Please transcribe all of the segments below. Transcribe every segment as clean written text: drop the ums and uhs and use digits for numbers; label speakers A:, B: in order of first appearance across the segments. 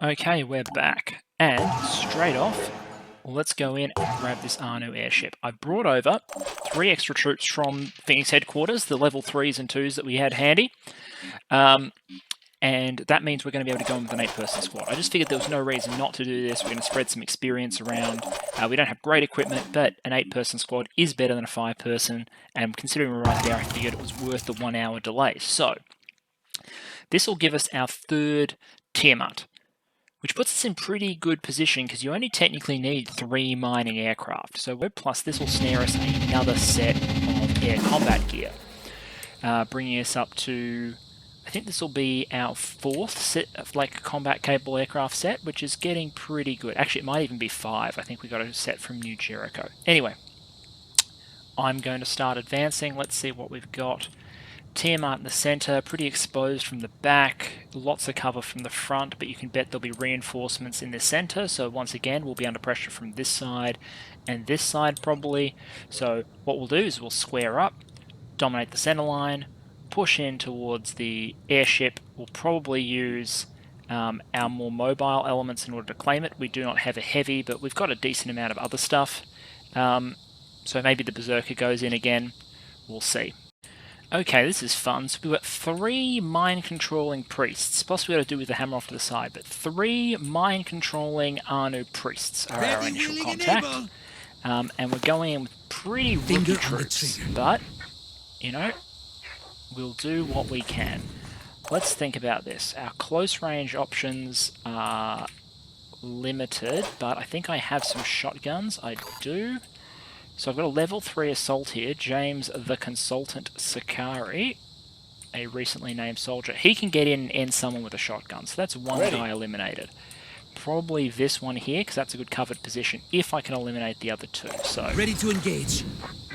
A: Okay, we're back. And straight off, let's go in and grab this Arnu airship. I brought over 3 extra troops from Phoenix headquarters, the level 3s and 2s that we had handy. And that means we're going to be able to go in with an 8-person squad. I just figured there was no reason not to do this. We're going to spread some experience around. We don't have great equipment, but an 8-person squad is better than a 5-person. And considering we're right there, I figured it was worth the 1 hour delay. So this will give us our 3rd Tiamat, which puts us in pretty good position because you only technically need 3 mining aircraft. So plus this will snare us another set of air combat gear, bringing us up to, I think this will be our 4th set of combat capable aircraft set, which is getting pretty good. Actually, it might even be 5. I think we got a set from New Jericho. Anyway, I'm going to start advancing. Let's see what we've got. Tiamat in the center, pretty exposed from the back, lots of cover from the front, but you can bet there'll be reinforcements in the center, so once again we'll be under pressure from this side and this side probably. So what we'll do is we'll square up, dominate the center line, push in towards the airship. We'll probably use our more mobile elements in order to claim it. We do not have a heavy, but we've got a decent amount of other stuff. So maybe the Berserker goes in again, we'll see. Okay, this is fun. So we've got 3 mind-controlling priests, plus we've got to do with the hammer off to the side, but 3 mind-controlling Arnu priests are our initial contact. And we're going in with pretty rookie troops, but, you know, we'll do what we can. Let's think about this. Our close-range options are limited, but I think I have some shotguns. I do. So I've got a level 3 assault here, James the Consultant Sakari, a recently named soldier. He can get in and end someone with a shotgun, so that's one guy eliminated. Probably this one here, because that's a good covered position, if I can eliminate the other 2. So
B: ready to engage.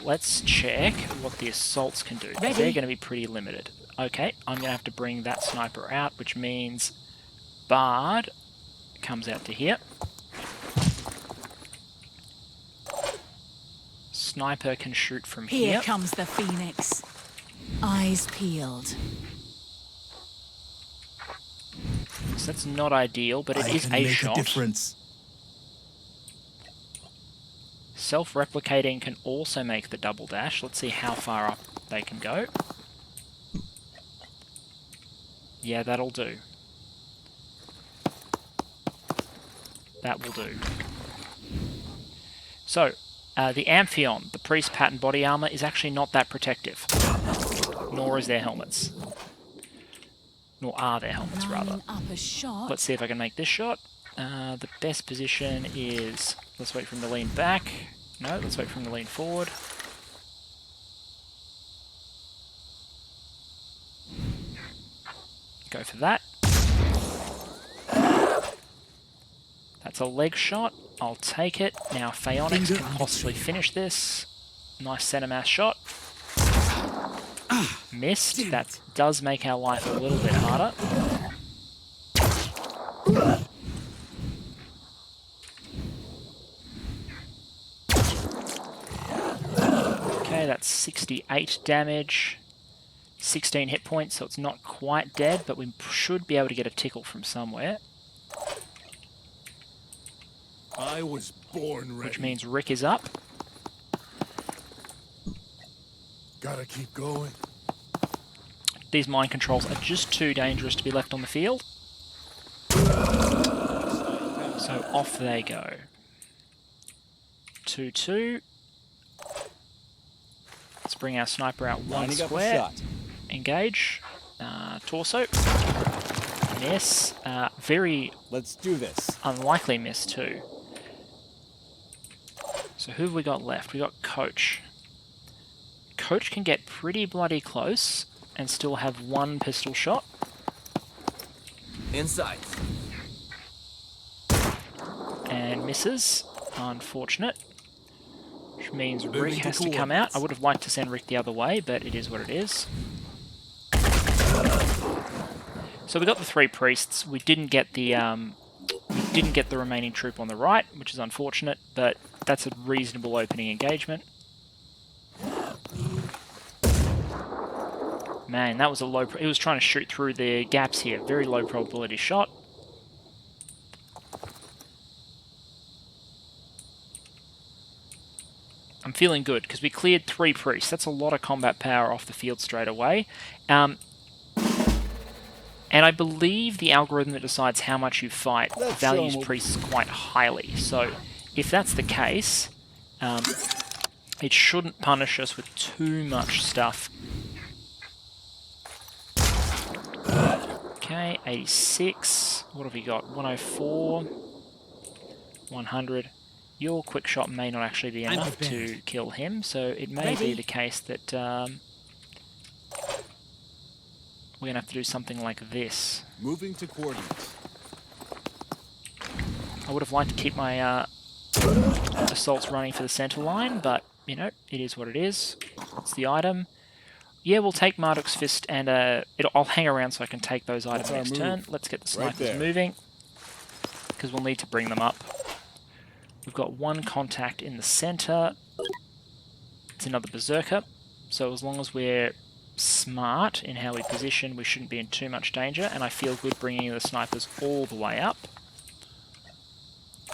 A: Let's check what the assaults can do. They're going to be pretty limited. Okay, I'm going to have to bring that sniper out, which means Bard comes out to here. Sniper can shoot from here.
C: Here comes the Phoenix. Eyes peeled.
A: So that's not ideal, but it is a shot. Self-replicating can also make the double dash. Let's see how far up they can go. Yeah, that'll do. That will do. So, the Amphion, the Priest pattern body armor, is actually not that protective. Nor is their helmets. Nor are their helmets, rather. Let's see if I can make this shot. The best position is... Let's wait for him to lean back. No, let's wait for him to lean forward. Go for that. That's a leg shot. I'll take it. Now Phaonix can possibly finish this. Nice center mass shot. Missed. That does make our life a little bit harder. Okay, that's 68 damage. 16 hit points, so it's not quite dead, but we should be able to get a tickle from somewhere.
B: I was born ready.
A: Which means Rick is up.
B: Gotta keep going.
A: These mind controls are just too dangerous to be left on the field. So off they go. 2-2. Let's bring our sniper out one square. Engage. Torso. Miss. Very
B: Let's do this.
A: Unlikely miss too. So who have we got left? We got Coach. Coach can get pretty bloody close and still have 1 pistol shot.
B: Inside.
A: And misses. Unfortunate. Which means Rick has to come out. I would have liked to send Rick the other way, but it is what it is. So we got the 3 priests. We didn't get the remaining troop on the right, which is unfortunate, but that's a reasonable opening engagement. Man, that was a low... He was trying to shoot through the gaps here. Very low probability shot. I'm feeling good because we cleared 3 priests. That's a lot of combat power off the field straight away. And I believe the algorithm that decides how much you fight values priests quite highly. So if that's the case, it shouldn't punish us with too much stuff. Okay, 86. What have we got? 104. 100. Your quick shot may not actually be enough to kill him, so it may be the case that we're going to have to do something like this.
B: Moving to coordinates.
A: I would have liked to keep my assaults running for the center line, but, you know, it is what it is. It's the item. Yeah, we'll take Marduk's Fist, and I'll hang around so I can take those items next turn. Let's get the snipers moving, because we'll need to bring them up. We've got 1 contact in the center. It's another Berserker. So as long as we're smart in how we position, we shouldn't be in too much danger. And I feel good bringing the snipers all the way up.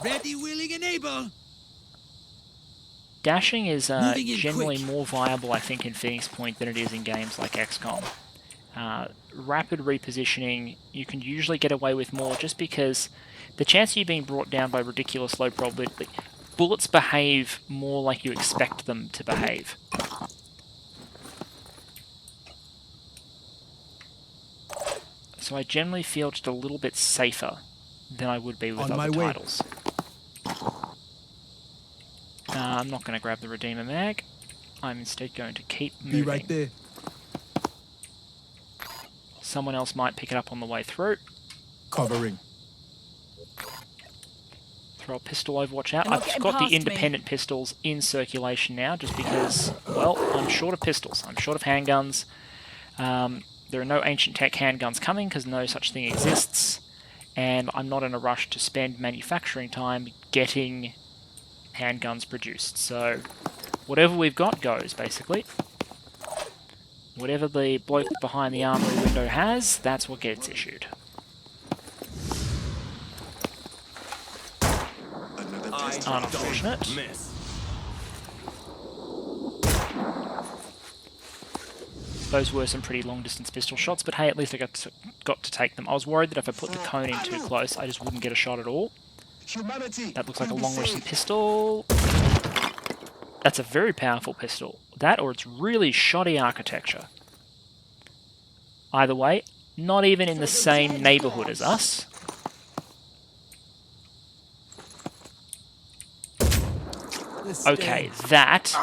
D: Ready, willing, and able.
A: Dashing is generally more viable, I think, in Phoenix Point than it is in games like XCOM. Rapid repositioning, you can usually get away with more just because the chance of you being brought down by ridiculous low probability, bullets behave more like you expect them to behave. So I generally feel just a little bit safer than I would be with other titles. I'm not going to grab the Redeemer Mag. I'm instead going to keep moving.
B: Be right there.
A: Someone else might pick it up on the way through.
B: Covering.
A: Throw a pistol overwatch out. I've got the independent pistols in circulation now just because, well, I'm short of pistols. I'm short of handguns. There are no ancient tech handguns coming because no such thing exists. And I'm not in a rush to spend manufacturing time getting handguns produced. So whatever we've got goes, basically. Whatever the bloke behind the armory window has, that's what gets issued. Unfortunate. Those were some pretty long-distance pistol shots, but hey, at least I got to take them. I was worried that if I put the cone in too close, I just wouldn't get a shot at all. That looks like a long-range pistol. That's a very powerful pistol. That, or it's really shoddy architecture. Either way, not even in the same neighborhood as us. Okay, that...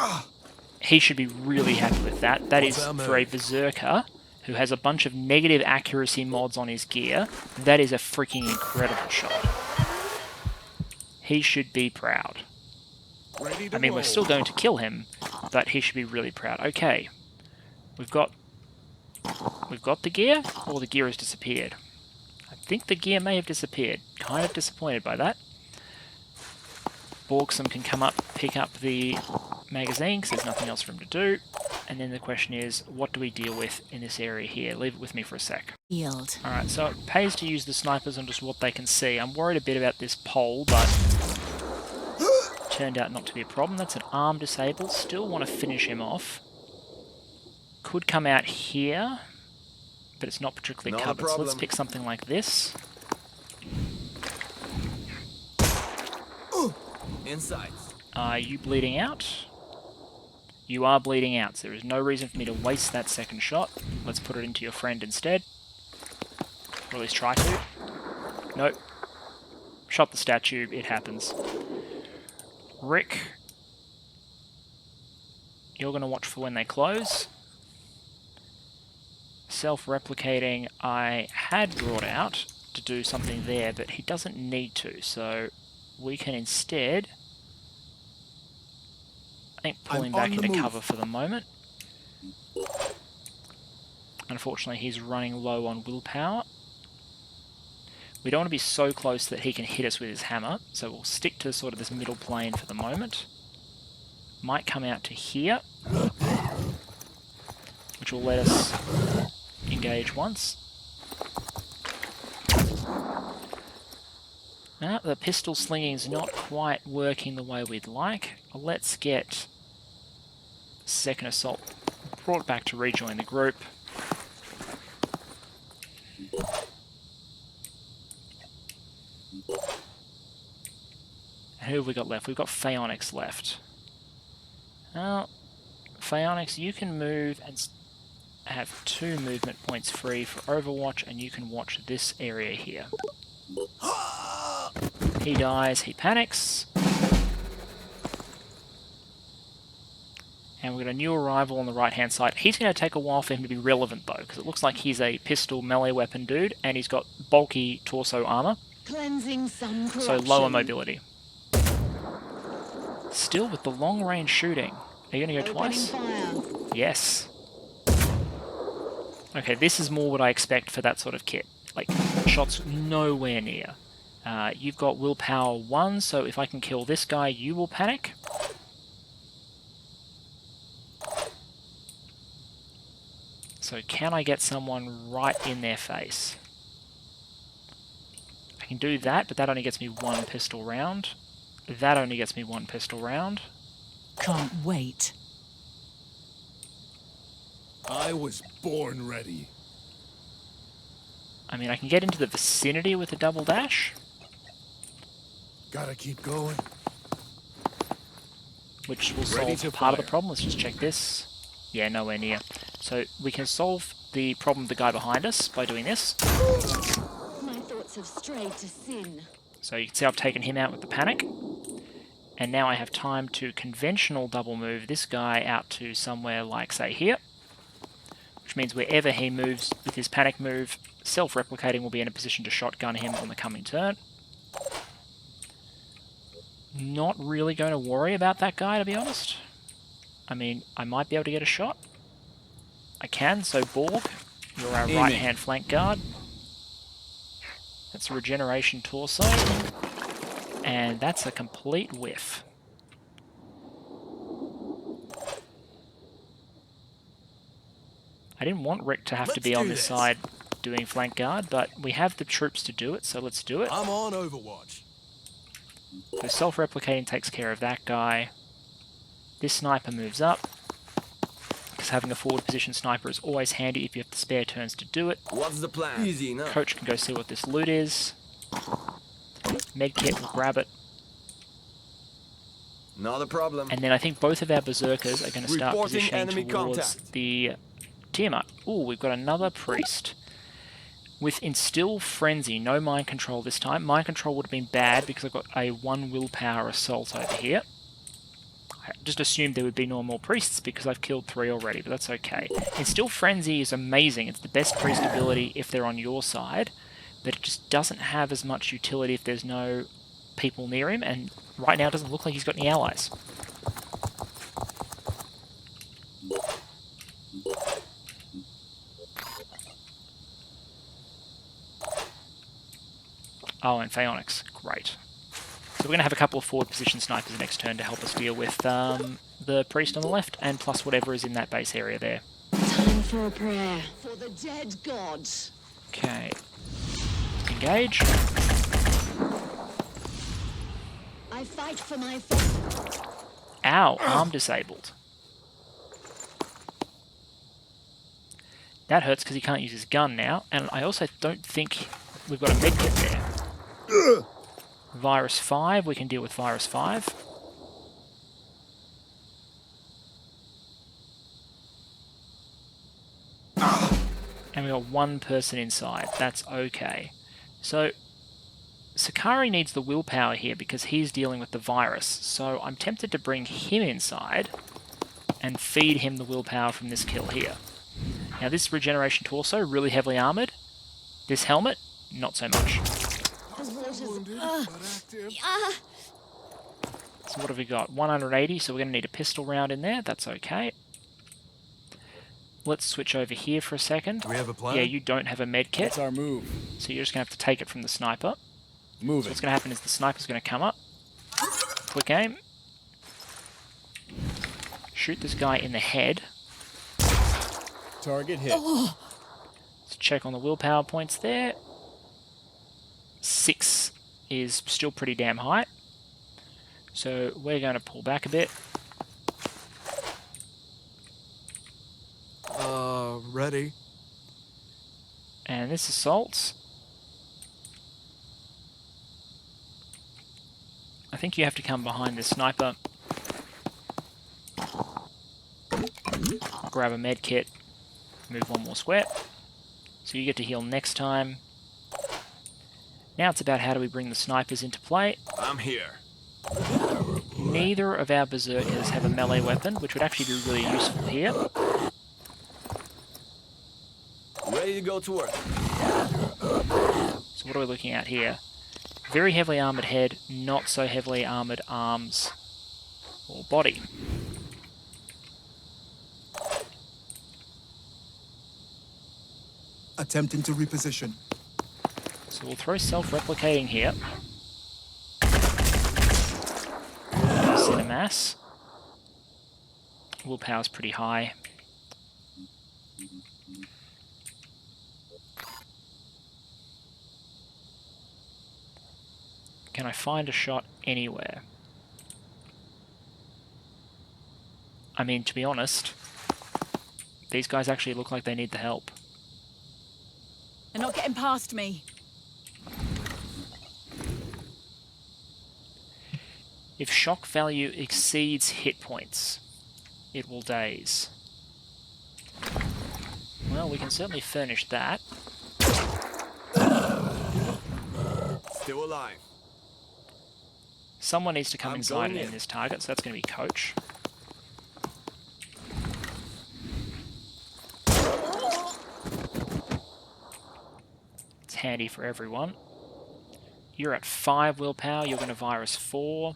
A: He should be really happy with that. That is, for a Berserker who has a bunch of negative accuracy mods on his gear, that is a freaking incredible shot. He should be proud. I mean, we're still going to kill him, but he should be really proud. Okay, we've got the gear, or the gear has disappeared. I think the gear may have disappeared. Kind of disappointed by that. Borgsum can come up, pick up the magazine, because there's nothing else for him to do. And then the question is, what do we deal with in this area here? Leave it with me for a sec.
C: Yield.
A: Alright, so it pays to use the snipers on just what they can see. I'm worried a bit about this pole, but turned out not to be a problem. That's an arm disable. Still want to finish him off. Could come out here, but it's not particularly covered. So let's pick something like this.
D: Inside.
A: Are you bleeding out? You are bleeding out, so there is no reason for me to waste that second shot. Let's put it into your friend instead. Or at least try to. Nope. Shot the statue, it happens. Rick. You're going to watch for when they close. Self-replicating, I had brought out to do something there, but he doesn't need to, so we can instead... I think pull him back into cover for the moment. Unfortunately, he's running low on willpower. We don't want to be so close that he can hit us with his hammer, so we'll stick to sort of this middle plane for the moment. Might come out to here, which will let us engage once. Now, the pistol slinging is not quite working the way we'd like. Let's get Second assault brought back to rejoin the group. Who have we got left? We've got Phaonix left. Now, Phaonix, you can move and have 2 movement points free for Overwatch, and you can watch this area here. He dies, he panics. And we've got a new arrival on the right-hand side. He's going to take a while for him to be relevant, though, because it looks like he's a pistol melee weapon dude, and he's got bulky torso armor,
C: Cleansing some
A: so
C: corruption.
A: lower mobility. Still with the long-range shooting. Are you going to go
C: Opening
A: twice?
C: fire.
A: Yes. Okay, this is more what I expect for that sort of kit. Like, shots nowhere near. You've got willpower 1, so if I can kill this guy, you will panic. So can I get someone right in their face? I can do that, but that only gets me 1 pistol round. That only gets me 1 pistol round.
C: Can't wait.
B: I was born ready.
A: I mean, I can get into the vicinity with a double dash,
B: Gotta keep going.
A: which will
B: Ready
A: solve
B: to
A: part of the
B: fire.
A: problem. Let's just check this. Yeah, nowhere near. So we can solve the problem of the guy behind us by doing this.
C: My thoughts have strayed to sin.
A: So you can see I've taken him out with the panic. And now I have time to conventional double move this guy out to somewhere like, say, here. Which means wherever he moves with his panic move, self-replicating will be in a position to shotgun him on the coming turn. Not really going to worry about that guy, to be honest. I mean, I might be able to get a shot. I can, so Borg, you're our
B: Aiming.
A: right-hand flank guard. That's a regeneration torso. And that's a complete whiff. I didn't want Rick to have to
B: Let's
A: be on
B: do
A: this
B: this.
A: side doing flank guard, but we have the troops to do it, so let's do it.
B: I'm on Overwatch.
A: So self-replicating takes care of that guy. This sniper moves up, because having a forward position sniper is always handy if you have the spare turns to do it.
D: What's the plan? Easy enough.
A: Coach can go see what this loot is. Medkit will grab it.
D: Not a problem.
A: And then I think both of our berserkers are going to start
D: Reporting
A: positioning
D: enemy
A: towards
D: contact.
A: the Tiamat. Ooh, we've got another priest. With Instill Frenzy, no mind control this time. Mind control would have been bad because I've got a 1 willpower assault over here. I just assumed there would be no more priests because I've killed 3 already, but that's okay. Instill Frenzy is amazing. It's the best priest ability if they're on your side, but it just doesn't have as much utility if there's no people near him, and right now it doesn't look like he's got any allies. Oh, and Phaonix. Great. So we're going to have a couple of forward position snipers next turn to help us deal with the priest on the left, and plus whatever is in that base area there.
C: Time for a prayer. For the dead god.
A: Okay. Engage.
C: I fight for my faith.
A: Ow, arm disabled. That hurts because he can't use his gun now, and I also don't think we've got a medkit there. Virus 5, we can deal with Virus 5. And we got 1 person inside, that's okay. So, Sakari needs the willpower here because he's dealing with the virus, so I'm tempted to bring him inside and feed him the willpower from this kill here. Now this regeneration torso, really heavily armoured. This helmet, not so much.
B: Wounded, but active.
A: So what have we got? 180, so we're going to need a pistol round in there, that's okay. Let's switch over here for a second.
B: Do we have a plan?
A: Yeah, you don't have a med kit,
B: What's our move?
A: so you're just going to have to take it from the sniper.
B: Move
A: So
B: it.
A: what's going to happen is the sniper's going to come up, quick aim, shoot this guy in the head.
B: Target hit.
A: Let's check on the willpower points there. 6 is still pretty damn high. So we're going to pull back a bit.
B: ready.
A: And this assault. I think you have to come behind this sniper. Grab a med kit. Move one more square. So you get to heal next time. Now it's about how do we bring the snipers into play.
D: I'm here.
A: Neither of our berserkers have a melee weapon, which would actually be really useful here.
D: Ready to go to work.
A: So what are we looking at here? Very heavily armoured head, not so heavily armoured arms or body.
E: Attempting to reposition.
A: So we'll throw self-replicating here. Cinemass. Willpower's pretty high. Can I find a shot anywhere? I mean, to be honest, these guys actually look like they need the help.
C: They're not getting past me.
A: If shock value exceeds hit points, it will daze. Well, we can certainly furnish that.
D: Still alive.
A: Someone needs to come
D: I'm
A: inside
D: going
A: and end
D: in.
A: this target, so that's going to be Coach. It's handy for everyone. You're at 5 willpower, you're going to virus 4.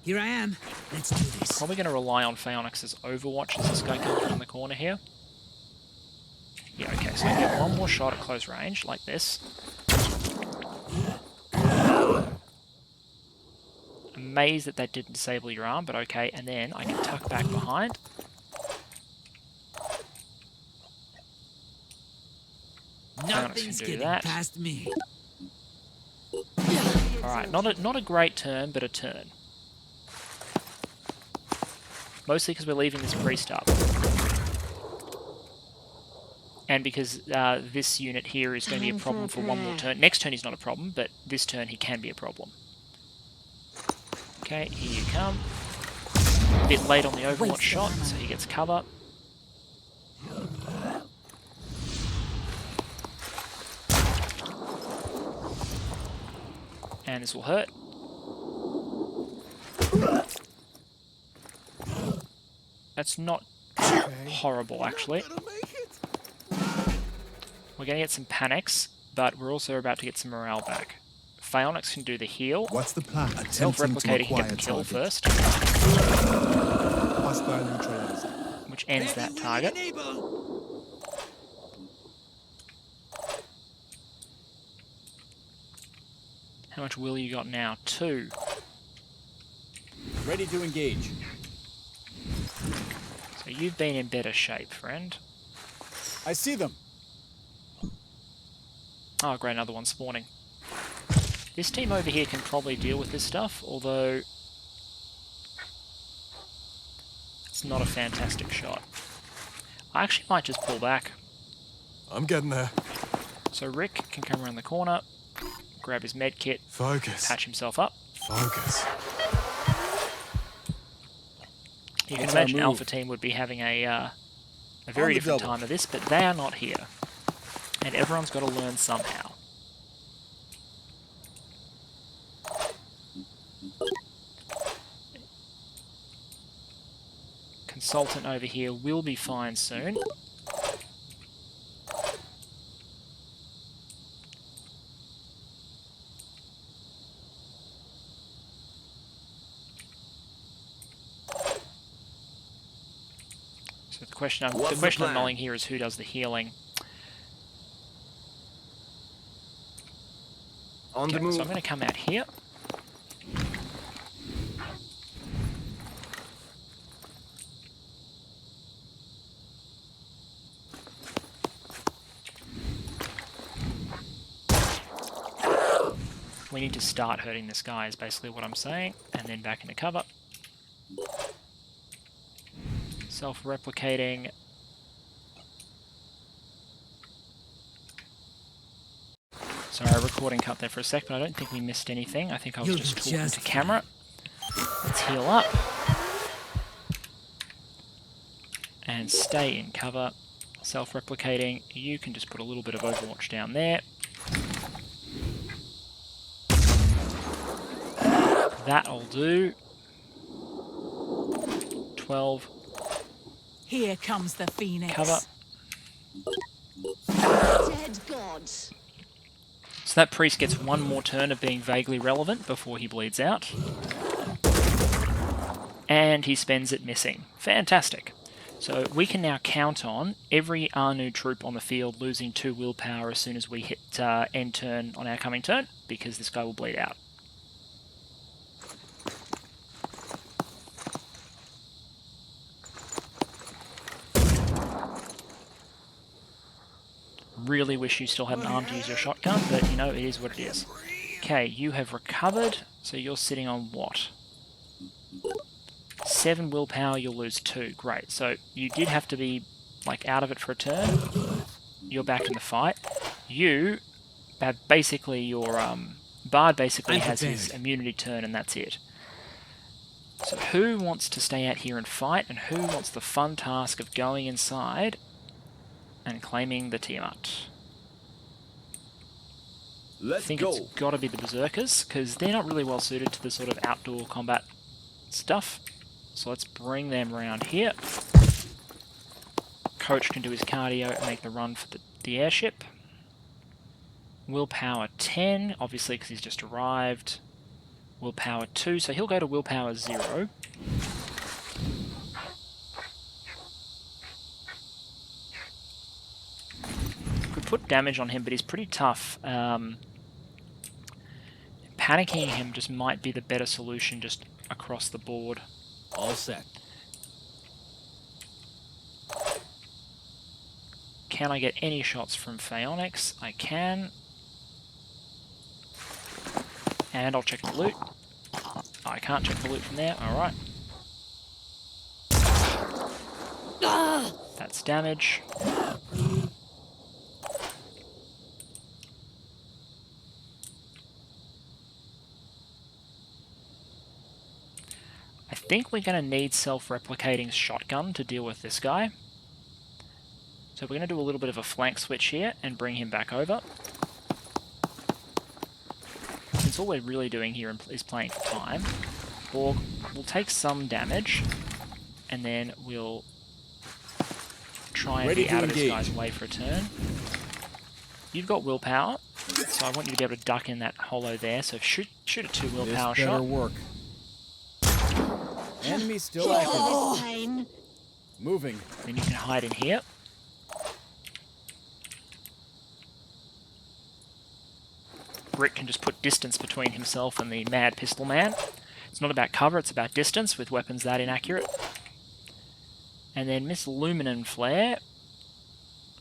C: Here I am. Let's do this.
A: Probably going to rely on Phaonix's Overwatch as this guy comes around the corner here. Yeah, okay, so I can get one more shot at close range, like this. Amazed that didn't disable your arm, but okay, and then I can tuck back behind.
C: Nothing's
A: do
C: getting
A: that.
C: past me.
A: Alright, not a great turn, but a turn. Mostly because we're leaving this priest up. And because this unit here is going to be a problem for one more turn. Next turn he's not a problem, but this turn he can be a problem. Okay, here you come. A bit late on the Overwatch shot, so he gets cover. And this will hurt. That's not horrible, actually. We're going to get some panics, but we're also about to get some morale back. Phaonix can do the heal.
E: What's the plan?
A: Self-replicator can get the kill first,
E: Hostile neutralized.
A: which ends that target. How much will you got now? 2.
F: Ready to engage.
A: So you've been in better shape, friend.
F: I see them.
A: Oh, great, another one spawning. This team over here can probably deal with this stuff, although it's not a fantastic shot. I actually might just pull back.
B: I'm getting there.
A: So Rick can come around the corner, grab his med kit,
B: Focus.
A: patch himself up.
B: Focus.
A: You can
F: What's our
A: imagine
F: move?
A: Alpha Team would be having a very
F: the
A: different
F: double.
A: time of this, but they are not here. And everyone's got to learn somehow. Consultant over here will be fine soon. So the question I'm
D: plan?
A: mulling here is who does the healing.
D: On the
A: Okay,
D: move.
A: so I'm going to come out here. We need to start hurting this guy is basically what I'm saying. And then back into cover. Self-replicating. Sorry, recording cut there for a sec, but I don't think we missed anything. I think I was
C: You're
A: just talking
C: just
A: to camera. Let's heal up. And stay in cover. Self-replicating. You can just put a little bit of Overwatch down there. That'll do. 12.
C: Here comes the Phoenix.
A: Cover.
G: Dead gods.
A: So that priest gets one more turn of being vaguely relevant before he bleeds out. And he spends it missing. Fantastic. So we can now count on every Anu troop on the field losing 2 willpower as soon as we hit end turn on our coming turn, because this guy will bleed out. Really wish you still had an arm to use your shotgun, but you know, it is what it is. Okay, you have recovered, so you're sitting on what? 7 willpower, you'll lose 2. Great. So you did have to be like out of it for a turn. You're back in the fight. You have basically your Bard basically has his immunity turn, and that's it. So who wants to stay out here and fight, and who wants the fun task of going inside and claiming the Tiamat? I
D: Let's
A: think
D: go.
A: it's got to be the Berserkers, because they're not really well suited to the sort of outdoor combat stuff. So let's bring them around here. Coach can do his cardio and make the run for the airship. Willpower 10, obviously because he's just arrived. Willpower 2, so he'll go to willpower 0. Could put damage on him, but he's pretty tough. Panicking him just might be the better solution just across the board.
F: All set.
A: Can I get any shots from Phaonix? I can. And I'll check the loot. Oh, I can't check the loot from there. Alright. That's damage. I think we're going to need self-replicating shotgun to deal with this guy. So we're going to do a little bit of a flank switch here and bring him back over. Since all we're really doing here is playing for time, Borg will take some damage, and then we'll try and be out of this guy's way for a turn. You've got willpower, so I want you to be able to duck in that hollow there. So shoot a 2 willpower
F: This better
A: shot.
F: work. Enemy still active.
G: This pain.
F: Moving.
A: Then you can hide in here. Brick can just put distance between himself and the mad pistol man. It's not about cover, it's about distance with weapons that inaccurate. And then Miss Luminon Flare,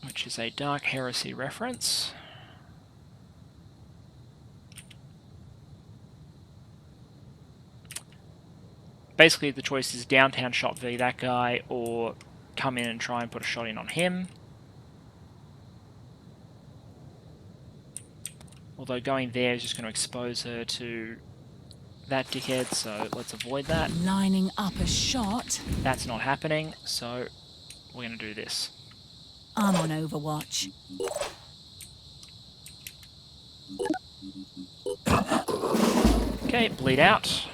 A: which is a Dark Heresy reference. Basically the choice is downtown shot v that guy, or come in and try and put a shot in on him. Although going there is just going to expose her to that dickhead, so let's avoid that.
C: Lining up a shot.
A: That's not happening, so we're going to do this.
C: I'm on Overwatch.
A: Okay, bleed out.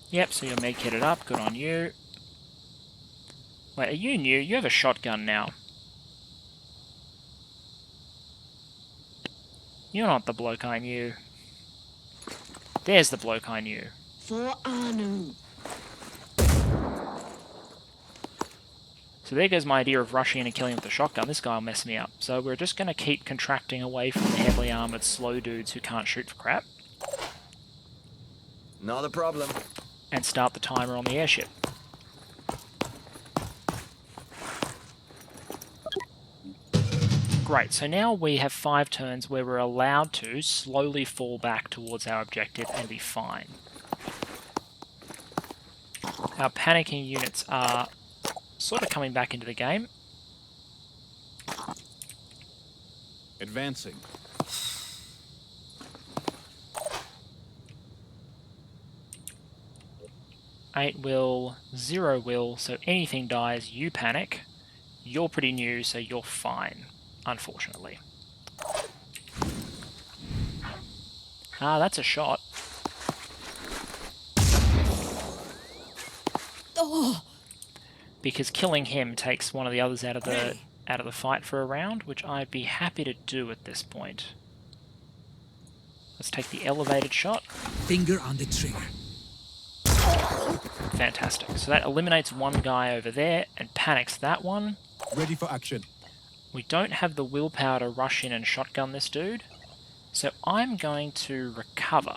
A: Yep, so you're med-kitted up, good on you. Wait, are you new? You have a shotgun now. You're not the bloke I knew. There's the bloke I knew.
G: For Anu.
A: So there goes my idea of rushing in and killing with the shotgun. This guy will mess me up. So we're just going to keep contracting away from the heavily armoured slow dudes who can't shoot for crap.
D: Not a problem.
A: And start the timer on the airship. Great, so now we have 5 turns where we're allowed to slowly fall back towards our objective and be fine. Our panicking units are sort of coming back into the game.
F: Advancing.
A: Eight will, 0 will, so anything dies, you panic. You're pretty new, so you're fine, unfortunately. Ah, that's a shot.
C: Oh,
A: Because killing him takes one of the others out of the fight for a round, which I'd be happy to do at this point. Let's take the elevated shot.
E: Finger on the trigger.
A: Fantastic. So that eliminates one guy over there and panics that one.
E: Ready for action.
A: We don't have the willpower to rush in and shotgun this dude, so I'm going to recover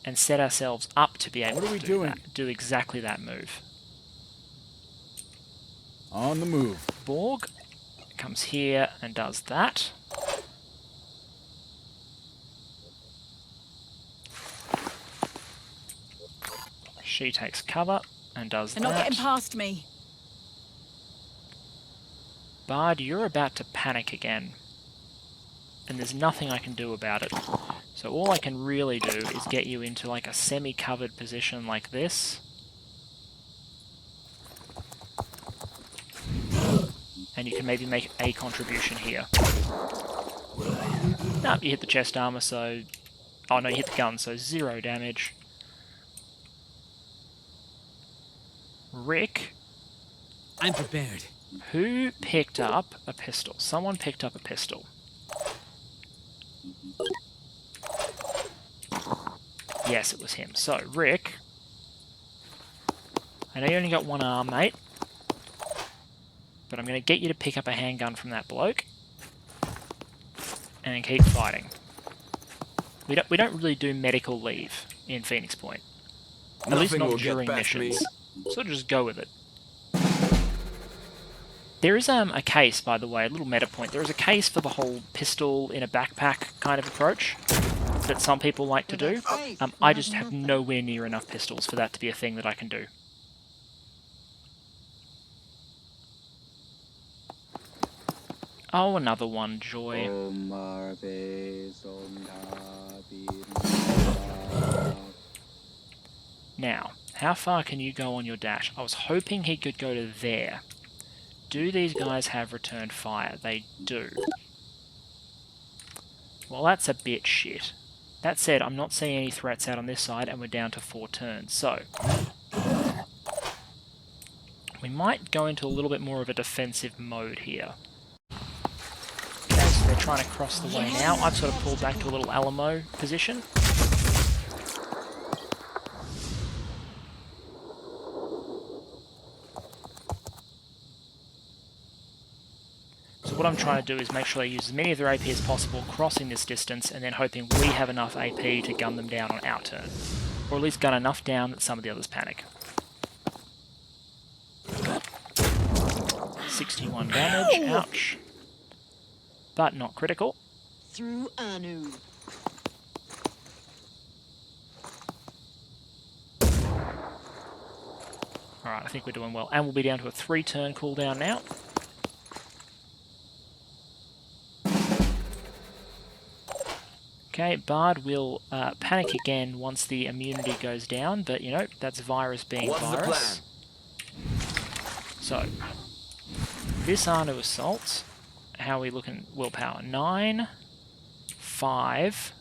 A: and set ourselves up to be able
F: What are
A: to
F: we
A: do
F: doing?
A: that, do exactly that move.
F: On the move.
A: Borg comes here and does that. She takes cover and does
C: they're
A: that.
C: not getting past me.
A: Bard, you're about to panic again. And there's nothing I can do about it. So all I can really do is get you into like a semi-covered position like this. And you can maybe make a contribution here. No, you hit the chest armor, so... Oh no, you hit the gun, so 0 damage. Rick,
E: I'm prepared.
A: who picked up a pistol? Someone picked up a pistol. Yes, it was him. So, Rick, I know you only got one arm, mate, but I'm going to get you to pick up a handgun from that bloke and keep fighting. We don't really do medical leave in Phoenix Point. At least
D: Nothing
A: not
D: will get
A: during
D: past me.
A: missions. So just go with it. There is a case, by the way, a little meta point. There is a case for the whole pistol in a backpack kind of approach that some people like to do. I just have nowhere near enough pistols for that to be a thing that I can do. Oh, another one, Joy. Now, how far can you go on your dash? I was hoping he could go to there. Do these guys have returned fire? They do. Well, that's a bit shit. That said, I'm not seeing any threats out on this side, and we're down to 4 turns, so... we might go into a little bit more of a defensive mode here. Okay, so they're trying to cross the way now. I've sort of pulled back to a little Alamo position. So what I'm trying to do is make sure they use as many of their AP as possible, crossing this distance, and then hoping we have enough AP to gun them down on our turn. Or at least gun enough down that some of the others panic. 61 damage, ouch. But not critical.
G: Through Anu.
A: Alright, I think we're doing well. And we'll be down to a 3-turn cooldown now. Okay, Bard will panic again once the immunity goes down, but you know, that's virus being
D: What's the
A: virus. So, this Anu assault, how are we looking willpower? 9, 5,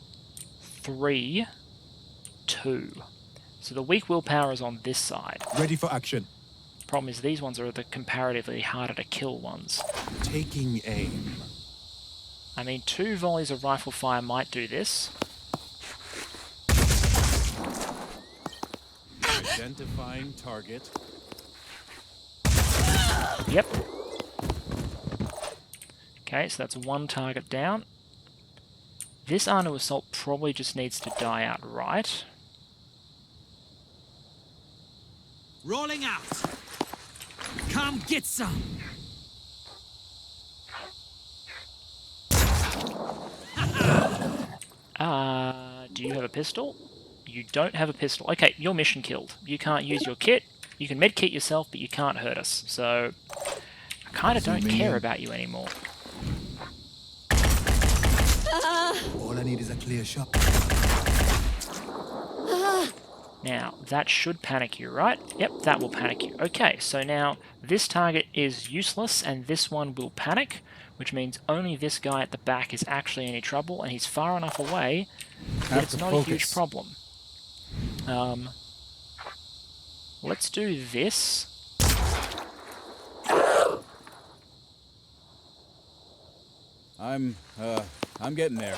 A: 3, 2. So the weak willpower is on this side.
E: Ready for action.
A: Problem is these ones are the comparatively harder to kill ones.
E: Taking aim.
A: I mean, 2 volleys of rifle fire might do this.
F: Identifying target.
A: Yep. Okay, so that's 1 target down. This Anu assault probably just needs to die outright.
E: Rolling out. Come get some.
A: Do you have a pistol? You don't have a pistol. Okay, your mission killed. You can't use your kit. You can medkit yourself, but you can't hurt us. So, I kind of don't
E: Zooming
A: care
E: in.
A: about you anymore.
E: All I need is a clear shot.
A: Now, that should panic you, right? Yep, that will panic you. Okay, so now this target is useless and this one will panic, which means only this guy at the back is actually any trouble, and he's far enough away that it's not a huge problem. Let's do this.
F: I'm getting there.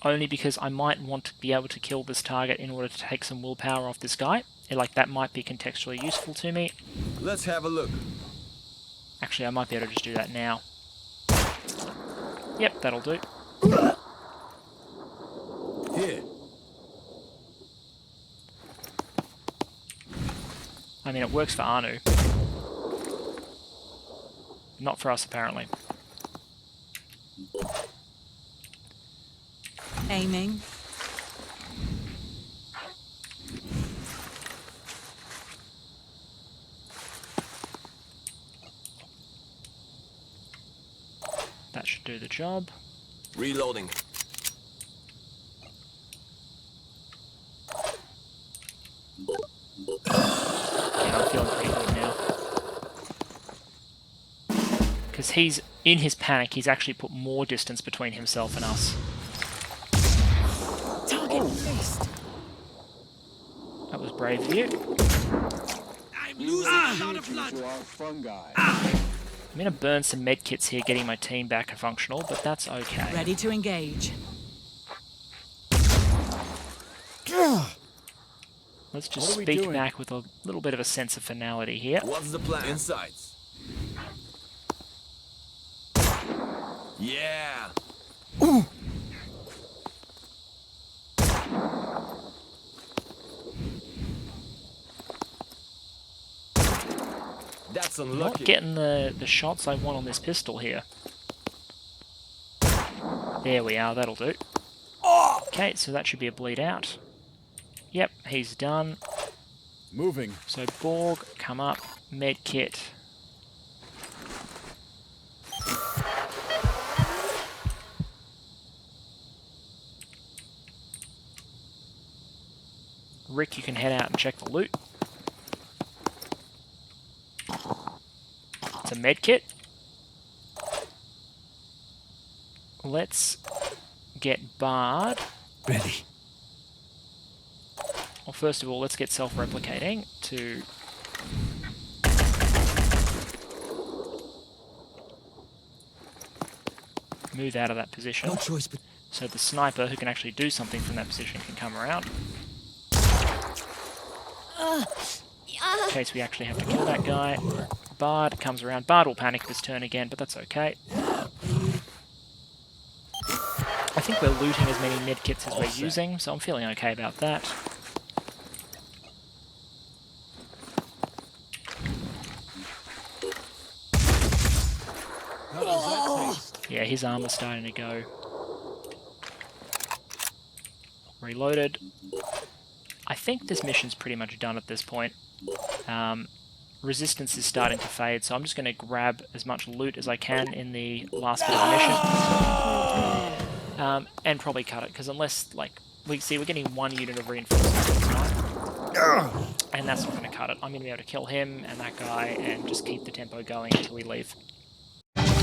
A: Only because I might want to be able to kill this target in order to take some willpower off this guy. Like, that might be contextually useful to me.
D: Let's have a look.
A: Actually, I might be able to just do that now. Yep, that'll do.
D: Here.
A: I mean, it works for Anu. Not for us, apparently.
C: Aiming.
A: That should do the job.
D: Reloading.
A: Yeah, I'm feeling pretty good now. Because he's, in his panic, he's actually put more distance between himself and us.
C: Target faced.
A: That was brave of you.
E: I'm losing a lot of blood.
A: I'm going to burn some medkits here, getting my team back and functional, but that's okay.
C: Ready to engage.
A: Let's just
F: What are we
A: speak
F: doing?
A: back with a little bit of a sense of finality here.
D: What's the plan? Insights. Yeah. That's
A: Not
D: unlucky.
A: getting the shots I want on this pistol here. There we are, that'll do. Okay, so that should be a bleed out. Yep, he's done.
F: Moving.
A: So Borg, come up, med kit. Rick, you can head out and check the loot. It's a med kit. Let's get Bard.
E: Ready.
A: Well, first of all, let's get self-replicating to... move out of that position.
E: No choice but
A: So the sniper, who can actually do something from that position, can come around. In case we actually have to kill that guy. Bard comes around. Bard will panic this turn again, but that's okay. I think we're looting as many medkits as we're using, so I'm feeling okay about that.
F: How does that taste?
A: Yeah, his armor's starting to go. Reloaded. I think this mission's pretty much done at this point. Resistance is starting to fade, so I'm just going to grab as much loot as I can in the last bit of the mission. And probably cut it, because unless, like, we're getting one unit of reinforcements at a time. And that's not going to cut it. I'm going to be able to kill him and that guy and just keep the tempo going until we leave.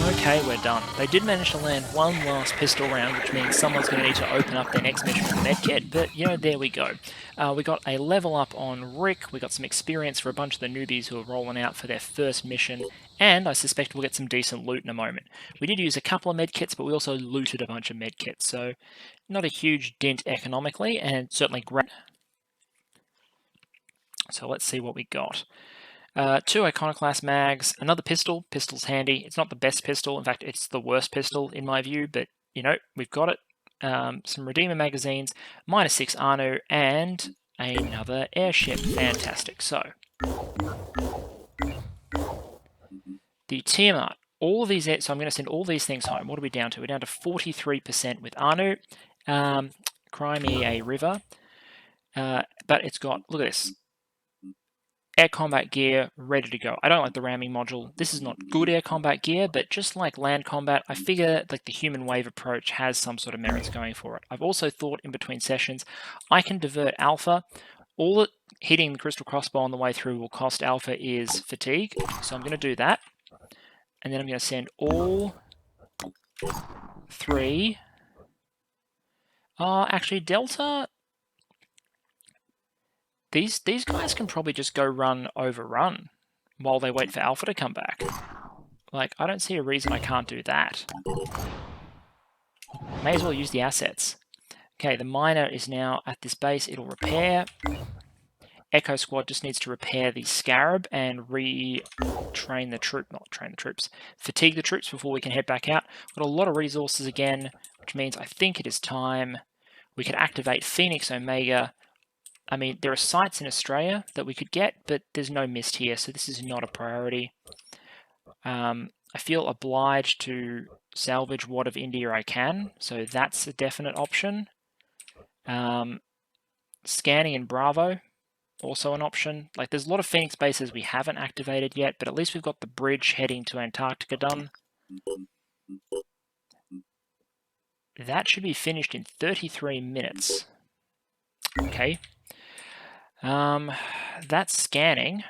A: Okay, we're done. They did manage to land one last pistol round, which means someone's going to need to open up their next mission with a medkit, but, you know, there we go. We got a level up on Rick, we got some experience for a bunch of the newbies who are rolling out for their first mission, and I suspect we'll get some decent loot in a moment. We did use a couple of medkits, but we also looted a bunch of medkits, so not a huge dent economically, and certainly great. So let's see what we got. 2 Iconoclast mags, another pistol. Pistol's handy. It's not the best pistol. In fact, it's the worst pistol in my view, but, you know, we've got it. Some Redeemer magazines, -6 Anu, and another airship. Fantastic. So, the Tiamat. All of these, so I'm going to send all these things home. What are we down to? We're down to 43% with Anu, Cry me a river. But it's got, look at this, air combat gear ready to go. I don't like the ramming module. This is not good air combat gear, but just like land combat, I figure like the human wave approach has some sort of merits going for it. I've also thought in between sessions, I can divert alpha. All that hitting the crystal crossbow on the way through will cost alpha is fatigue, so I'm going to do that. And then I'm going to send all 3. Actually, Delta, these guys can probably just go run overrun while they wait for Alpha to come back. Like, I don't see a reason I can't do that. May as well use the assets. Okay, the miner is now at this base. It'll repair. Echo Squad just needs to repair the Scarab and retrain the troop, not train the troops, fatigue the troops before we can head back out. Got a lot of resources again, which means I think it is time we could activate Phoenix Omega. I mean, there are sites in Australia that we could get, but there's no mist here, so this is not a priority. I feel obliged to salvage what of India I can, so that's a definite option. Scanning in Bravo, also an option. Like, there's a lot of Phoenix bases we haven't activated yet, but at least we've got the bridge heading to Antarctica done. That should be finished in 33 minutes. Okay. That's scanning.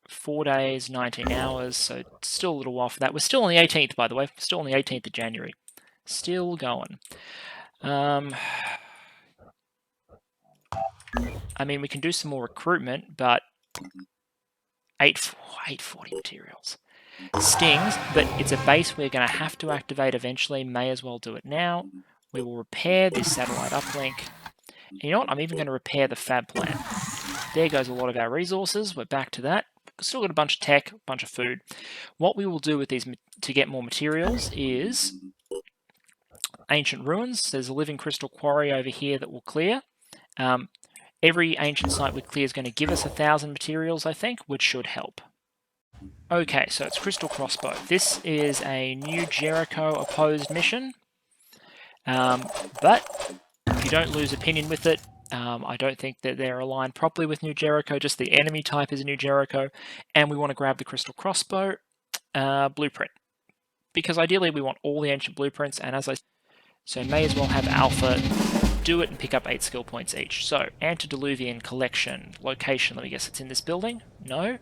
A: 4 days, 19 hours, so still a little while for that. We're still on the 18th, by the way. Still on the 18th of January. Still going. I mean, we can do some more recruitment, but 840 materials. Stings, but it's a base we're going to have to activate eventually. May as well do it now. We will repair this satellite uplink. And you know what? I'm even going to repair the fab plant. There goes a lot of our resources. We're back to that. Still got a bunch of tech, a bunch of food. What we will do with these to get more materials is ancient ruins. There's a living crystal quarry over here that will clear. Every ancient site we clear is going to give us 1,000 materials, I think, which should help. Okay, so it's Crystal Crossbow. This is a new Jericho opposed mission. But if you don't lose opinion with it, I don't think that they're aligned properly with New Jericho. Just the enemy type is a New Jericho. And we want to grab the Crystal Crossbow blueprint. Because ideally we want all the ancient blueprints, and as I so may as well have Alpha do it and pick up 8 skill points each. So, Antediluvian collection, location, let me guess it's in this building? No?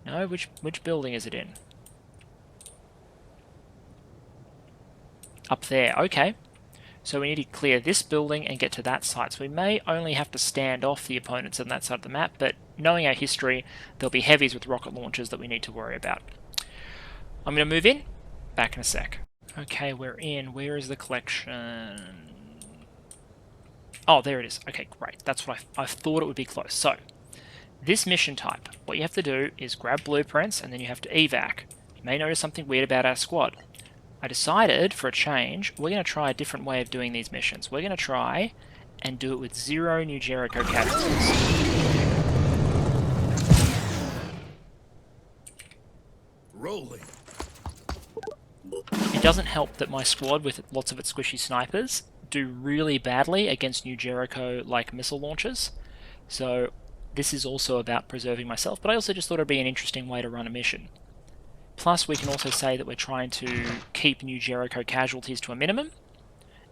A: No, which building is it in? Up there, okay. So we need to clear this building and get to that site. So we may only have to stand off the opponents on that side of the map, but knowing our history, there'll be heavies with rocket launchers that we need to worry about. I'm going to move in. Back in a sec. Okay, we're in. Where is the collection? Oh, there it is. Okay, great. That's what I thought it would be close. So, this mission type, what you have to do is grab blueprints and then you have to evac. You may notice something weird about our squad. I decided, for a change, we're going to try a different way of doing these missions. We're going to try and do it with 0 New Jericho casualties.
B: Rolling.
A: It doesn't help that my squad, with lots of its squishy snipers, do really badly against New Jericho-like missile launchers. So this is also about preserving myself, but I also just thought it'd be an interesting way to run a mission. Plus, we can also say that we're trying to keep New Jericho casualties to a minimum,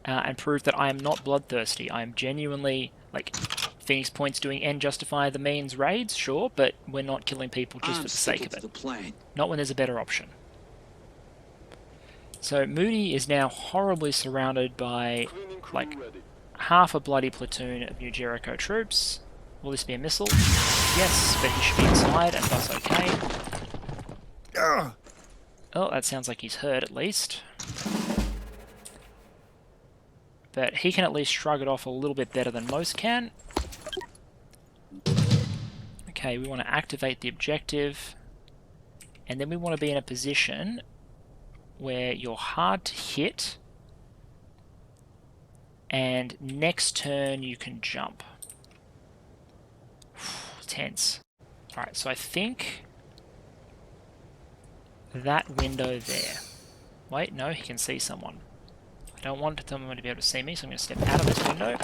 A: and prove that I am not bloodthirsty. I am genuinely, like, Phoenix Point's doing end justify the means raids, sure, but we're not killing people just for the sake of it. Not when there's a better option. So Moody is now horribly surrounded by, like, half a bloody platoon of New Jericho troops. Will this be a missile? Yes, but he should be inside, and thus okay. Oh, that sounds like he's hurt, at least. But he can at least shrug it off a little bit better than most can. Okay, we want to activate the objective. And then we want to be in a position where you're hard to hit, and next turn you can jump. Tense. Alright, so I think that window there. Wait, no, he can see someone. I don't want someone to be able to see me, so I'm going to step out of this window.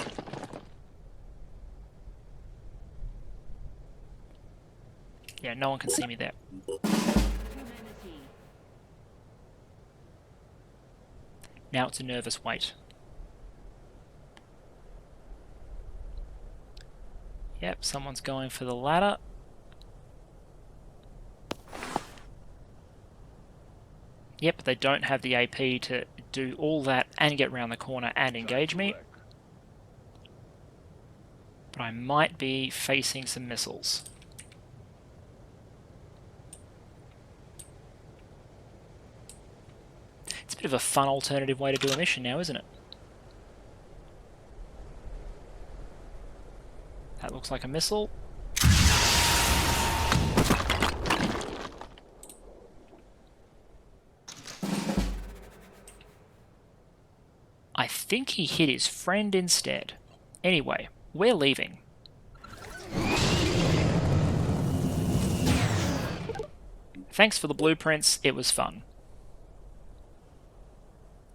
A: Yeah, no one can see me there. Now it's a nervous wait. Yep, someone's going for the ladder. Yep, they don't have the AP to do all that and get around the corner and engage me. But I might be facing some missiles. It's a bit of a fun alternative way to do a mission now, isn't it? That looks like a missile. I think he hit his friend instead. Anyway, we're leaving. Thanks for the blueprints, it was fun.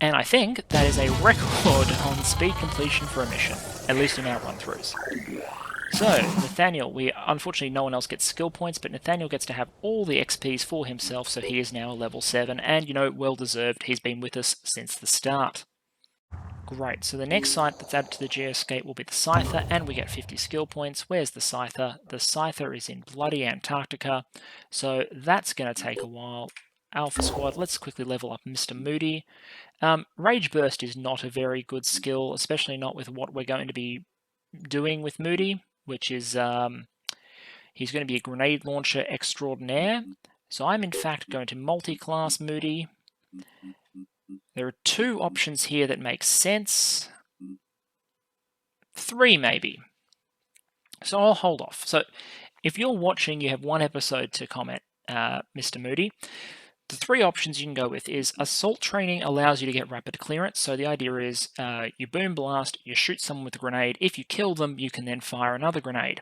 A: And I think that is a record on speed completion for a mission, at least in our run-throughs. So, Nathaniel, unfortunately no one else gets skill points, but Nathaniel gets to have all the XPs for himself, so he is now a level 7, and, you know, well deserved, he's been with us since the start. Great, so the next site that's added to the geoscape will be the Scyther, and we get 50 skill points. Where's the Scyther? The Scyther is in bloody Antarctica, so that's going to take a while. Alpha Squad, let's quickly level up Mr. Moody. Rage Burst is not a very good skill, especially not with what we're going to be doing with Moody, which is he's going to be a grenade launcher extraordinaire. So I'm in fact going to multi-class Moody. There are 2 options here that make sense. 3 maybe. So I'll hold off. So if you're watching, you have 1 episode to comment, Mr. Moody. The 3 options you can go with is Assault Training allows you to get rapid clearance. So the idea is you boom blast, you shoot someone with a grenade. If you kill them, you can then fire another grenade.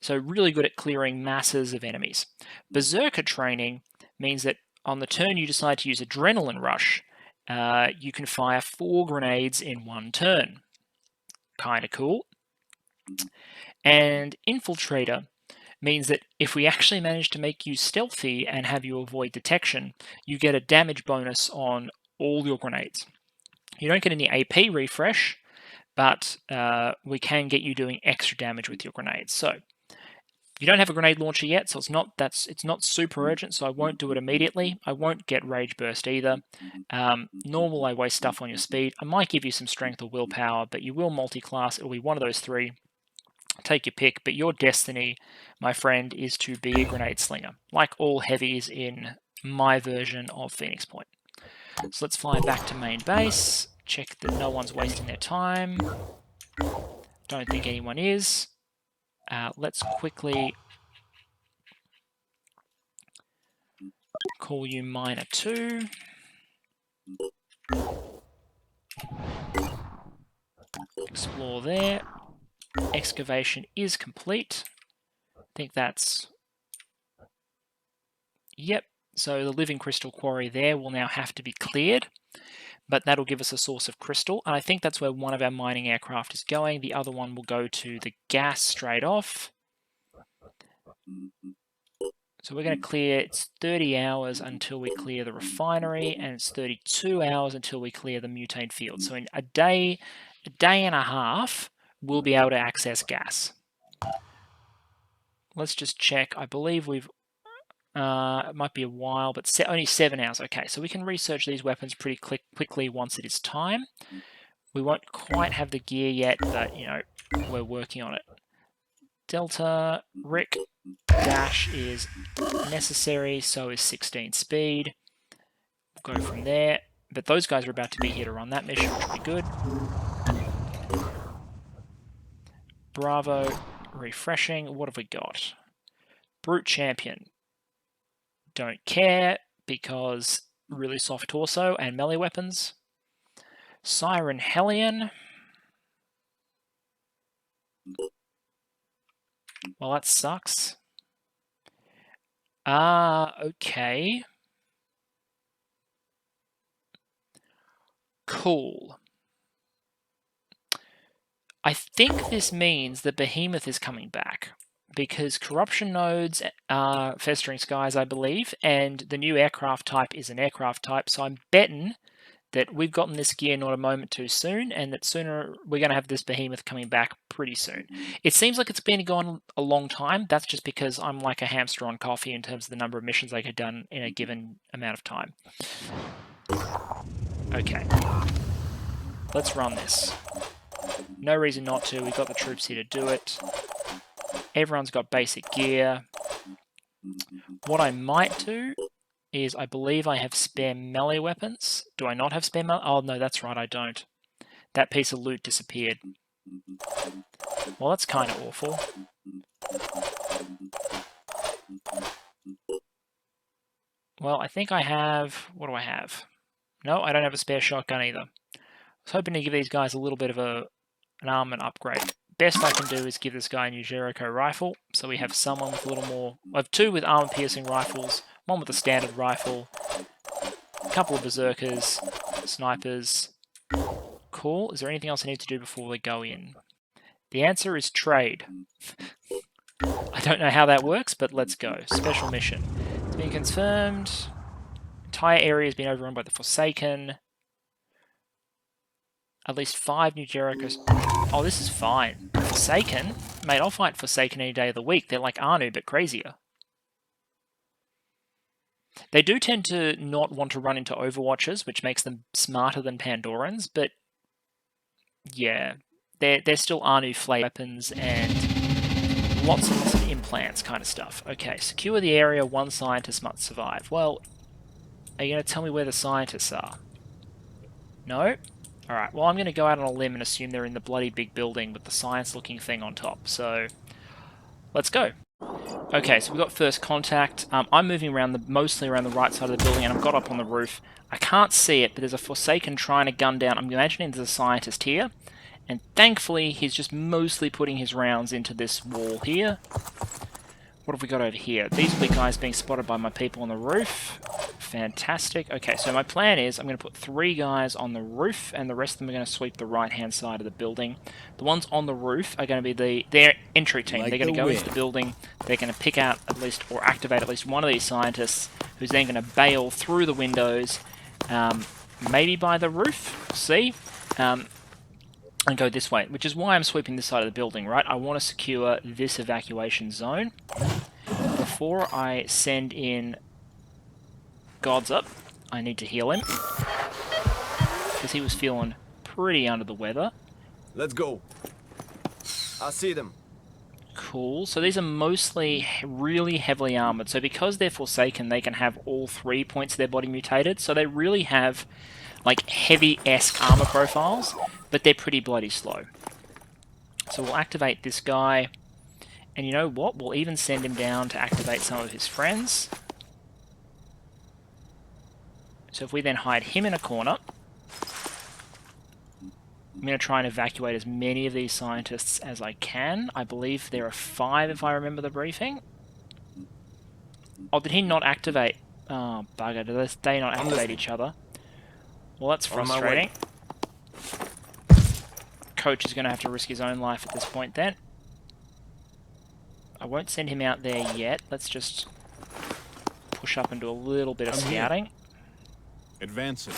A: So really good at clearing masses of enemies. Berserker Training means that on the turn you decide to use Adrenaline Rush, you can fire 4 grenades in 1 turn. Kinda cool. And Infiltrator means that if we actually manage to make you stealthy and have you avoid detection, you get a damage bonus on all your grenades. You don't get any AP refresh, but we can get you doing extra damage with your grenades. So you don't have a grenade launcher yet, so it's not super urgent, so I won't do it immediately. I won't get Rage Burst either. Normal, I waste stuff on your speed. I might give you some strength or willpower, but you will multi-class. It'll be one of those 3. Take your pick, but your destiny, my friend, is to be a grenade slinger, like all heavies in my version of Phoenix Point. So let's fly back to main base, check that no one's wasting their time. Don't think anyone is. Let's quickly call you Miner 2. Explore there. Excavation is complete. I think that's... Yep, so the living crystal quarry there will now have to be cleared, but that'll give us a source of crystal, and I think that's where one of our mining aircraft is going. The other one will go to the gas straight off. So we're going to clear, it's 30 hours until we clear the refinery, and it's 32 hours until we clear the mutane field. So in a day and a half, we'll be able to access gas. Let's just check. I believe we've... it might be a while, but only 7 hours. Okay, so we can research these weapons pretty quickly once it is time. We won't quite have the gear yet, but, you know, we're working on it. Delta, Rick, dash is necessary, so is 16 speed. We'll go from there. But those guys are about to be here to run that mission, which will be good. Bravo, refreshing. What have we got? Brute Champion. Don't care, because really soft torso and melee weapons. Siren Hellion. Well, that sucks. Okay. Cool. I think this means that Behemoth is coming back, because corruption nodes are Festering Skies, I believe, and the new aircraft type is an aircraft type, so I'm betting that we've gotten this gear not a moment too soon, and that sooner we're going to have this Behemoth coming back pretty soon. It seems like it's been going a long time. That's just because I'm like a hamster on coffee in terms of the number of missions I get done in a given amount of time. Okay. Let's run this. No reason not to. We've got the troops here to do it. Everyone's got basic gear. What I might do is I believe I have spare melee weapons. Do I not have spare melee? Oh, no, that's right, I don't. That piece of loot disappeared. Well, that's kind of awful. Well, I think I have... What do I have? No, I don't have a spare shotgun either. I was hoping to give these guys a little bit of an armament upgrade. Best I can do is give this guy a new Jericho rifle, so we have someone with a little more... I have 2 with armor-piercing rifles, 1 with a standard rifle, a couple of berserkers, snipers. Cool. Is there anything else I need to do before we go in? The answer is trade. I don't know how that works, but let's go. Special mission. It's been confirmed. Entire area has been overrun by the Forsaken. At least 5 new Jerichos. Oh, this is fine. Forsaken? Mate, I'll fight Forsaken any day of the week. They're like Anu, but crazier. They do tend to not want to run into Overwatchers, which makes them smarter than Pandorans, but yeah, they're still Anu flame weapons and lots and lots of implants kind of stuff. Okay, secure the area, 1 scientist must survive. Well, are you going to tell me where the scientists are? No? Alright, well I'm going to go out on a limb and assume they're in the bloody big building with the science-looking thing on top, so let's go. Okay, so we've got first contact. I'm moving around mostly around the right side of the building, and I've got up on the roof. I can't see it, but there's a Forsaken trying to gun down. I'm imagining there's a scientist here, and thankfully he's just mostly putting his rounds into this wall here. What have we got over here? These are the guys being spotted by my people on the roof. Fantastic. Okay, so my plan is I'm going to put 3 guys on the roof, and the rest of them are going to sweep the right-hand side of the building. The ones on the roof are going to be their entry team.
F: Like
A: they're going to go
F: wind.
A: into the building. They're going to pick out at least, or activate at least one of these scientists, who's then going to bail through the windows, maybe by the roof. See? And go this way, which is why I'm sweeping this side of the building, right? I want to secure this evacuation zone before I send in God's up. I need to heal him because he was feeling pretty under the weather.
D: Let's go. I see them.
A: Cool. So these are mostly really heavily armored. So because they're Forsaken, they can have all 3 points of their body mutated. So they really have like heavy-esque armor profiles, but they're pretty bloody slow. So we'll activate this guy, and you know what? We'll even send him down to activate some of his friends. So if we then hide him in a corner, I'm going to try and evacuate as many of these scientists as I can. I believe there are 5 if I remember the briefing. Oh, did he not activate? Oh, bugger. Did they not activate each other? Well, that's
D: On my way.
A: frustrating. Coach is going to have to risk his own life at this point then. I won't send him out there yet. Let's just push up and do a little bit of
F: I'm here.
A: scouting.
F: Advancing.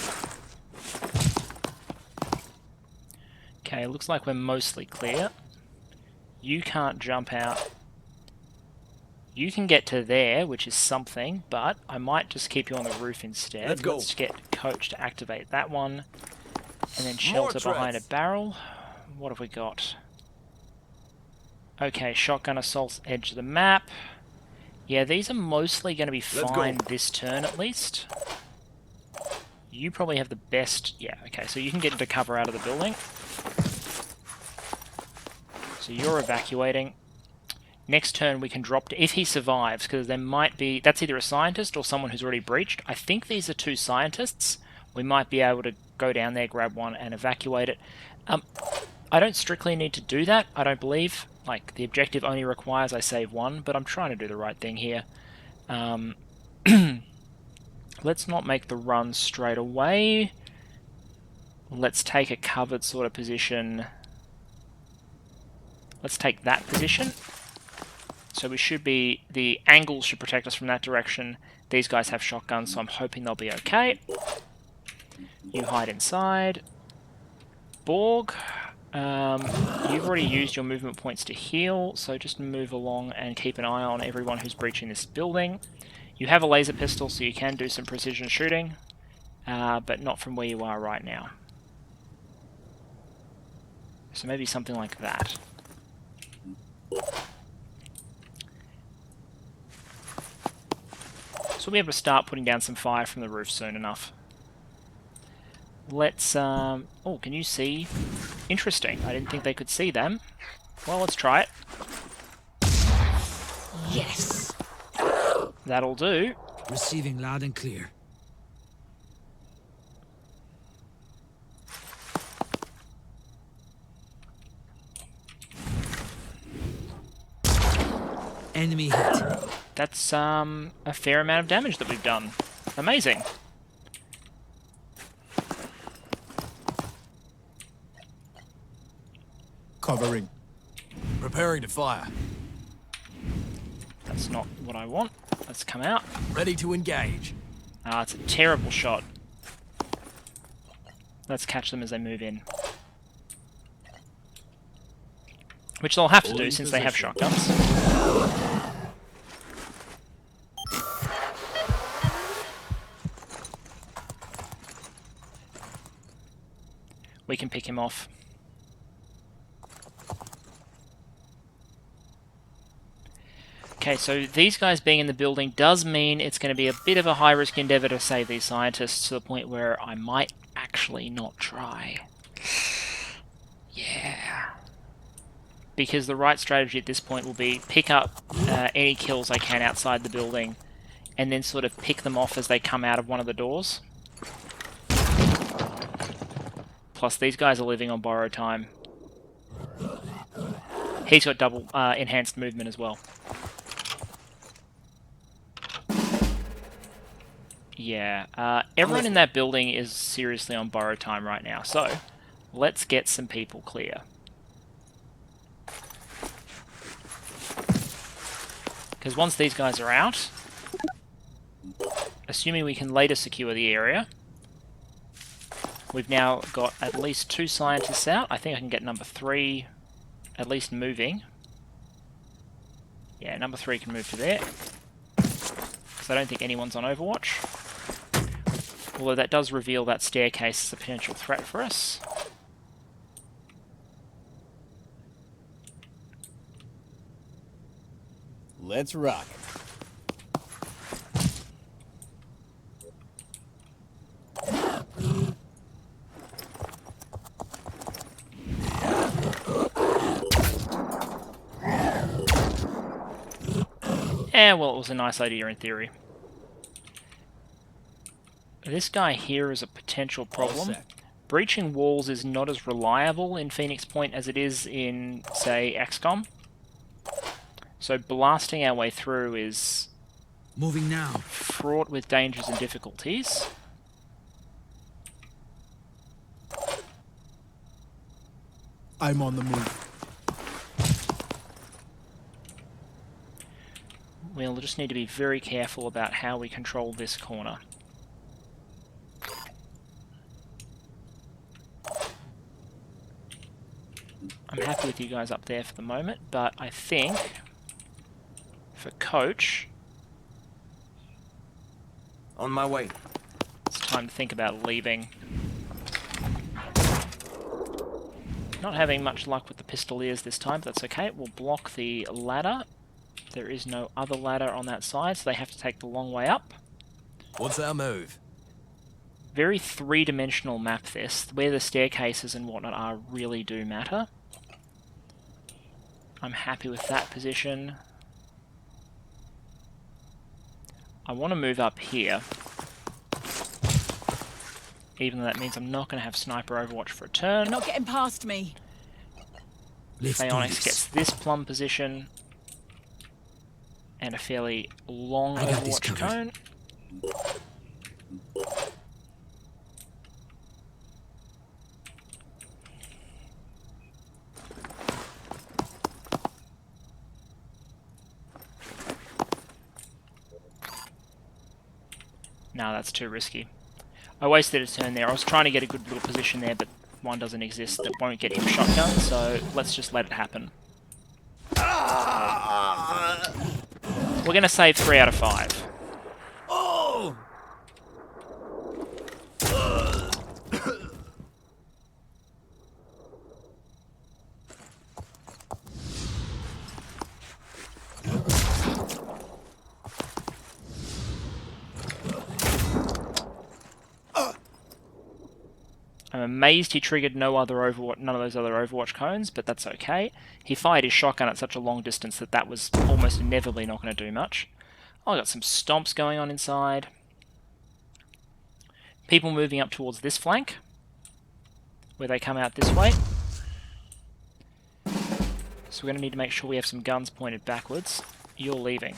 A: Okay, looks like we're mostly clear. You can't jump out. You can get to there, which is something, but I might just keep you on the roof instead.
D: Let's go.
A: Let's get Coach to activate that one. And then shelter
D: More
A: behind a
D: threats.
A: barrel. What have we got? Okay, shotgun assaults edge of the map. Yeah, these are mostly going to be
D: Let's
A: fine
D: go.
A: this turn at least. You probably have the best... Yeah, okay, so you can get into cover out of the building. So you're evacuating. Next turn we can drop... If he survives, because there might be... That's either a scientist or someone who's already breached. I think these are 2 scientists. We might be able to go down there, grab one, and evacuate it. I don't strictly need to do that, I don't believe. Like, the objective only requires I save 1, but I'm trying to do the right thing here. Let's not make the run straight away. Let's take a covered sort of position Let's take that position. So we should be... The angles should protect us from that direction. These guys have shotguns, so I'm hoping they'll be okay. You hide inside. Borg, you've already used your movement points to heal, so just move along and keep an eye on everyone who's breaching this building. You have a laser pistol, so you can do some precision shooting, but not from where you are right now. So maybe something like that. So we'll be able to start putting down some fire from the roof soon enough. Let's, oh, can you see? Interesting. I didn't think they could see them. Well, let's try it.
C: Yes.
A: That'll do.
E: Receiving loud and clear. Enemy hit.
A: That's, a fair amount of damage that we've done. Amazing.
B: Covering. Preparing to fire.
A: That's not what I want. Let's come out.
B: Ready to engage.
A: Ah, it's a terrible shot. Let's catch them as they move in. Which they'll have to do since they have shotguns. We can pick him off. Okay, so these guys being in the building does mean it's going to be a bit of a high-risk endeavour to save these scientists, to the point where I might actually not try. Yeah. Because the right strategy at this point will be pick up any kills I can outside the building, and then sort of pick them off as they come out of one of the doors. Plus, these guys are living on borrowed time. He's got double enhanced movement as well. Yeah, everyone in that building is seriously on borrowed time right now, so let's get some people clear. Because once these guys are out, assuming we can later secure the area, we've now got at least 2 scientists out. I think I can get number 3 at least moving. Yeah, number 3 can move to there. Because I don't think anyone's on Overwatch. Although that does reveal that staircase as a potential threat for us.
D: Let's rock.
A: Yeah, well, it was a nice idea in theory. This guy here is a potential problem. Breaching walls is not as reliable in Phoenix Point as it is in, say, XCOM. So blasting our way through is
E: Moving now.
A: fraught with dangers and difficulties.
E: I'm on the move.
A: We'll just need to be very careful about how we control this corner. I'm happy with you guys up there for the moment, but I think for Coach,
D: On my way.
A: it's time to think about leaving. Not having much luck with the pistoliers this time, but that's okay. We'll block the ladder. There is no other ladder on that side, so they have to take the long way up.
B: What's our move?
A: Very three-dimensional map this. Where the staircases and whatnot are really do matter. I'm happy with that position. I want to move up here. Even though that means I'm not going to have Sniper Overwatch for a turn.
C: You're not getting past me.
E: Let's do
A: Phaonix
E: this.
A: gets this plumb position. And a fairly long
E: I got this
A: Overwatch
E: covered.
A: cone. No, that's too risky. I wasted a turn there. I was trying to get a good little position there, but one doesn't exist that won't get him shotgun, so let's just let it happen. We're going to save 3 out of 5.
D: Oh!
A: I'm amazed he triggered none of those other Overwatch cones, but that's okay. He fired his shotgun at such a long distance that was almost inevitably not going to do much. Oh, I got some stomps going on inside. People moving up towards this flank, where they come out this way. So we're going to need to make sure we have some guns pointed backwards. You're leaving.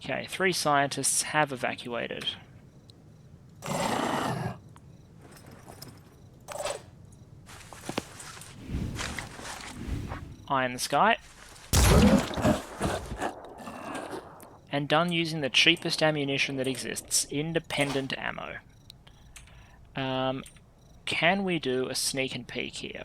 A: Okay, 3 scientists have evacuated. Eye in the sky. And done using the cheapest ammunition that exists, independent ammo. Can we do a sneak and peek here?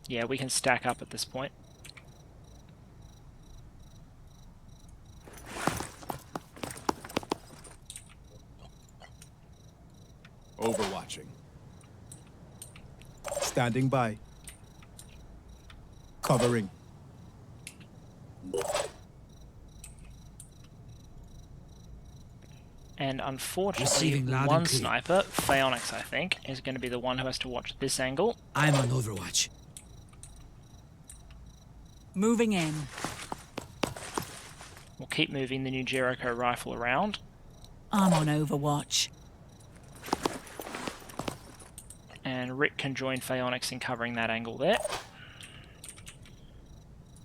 A: Yeah, we can stack up at this point.
F: Overwatching.
E: Standing by. Covering.
A: And unfortunately,
E: Receiving loud and
A: one
E: clear.
A: sniper, Phaonix I think, is going to be the one who has to watch this angle.
E: I'm on Overwatch.
C: Moving in.
A: We'll keep moving the new Jericho rifle around.
C: I'm on Overwatch.
A: And Rick can join Phaonix in covering that angle there.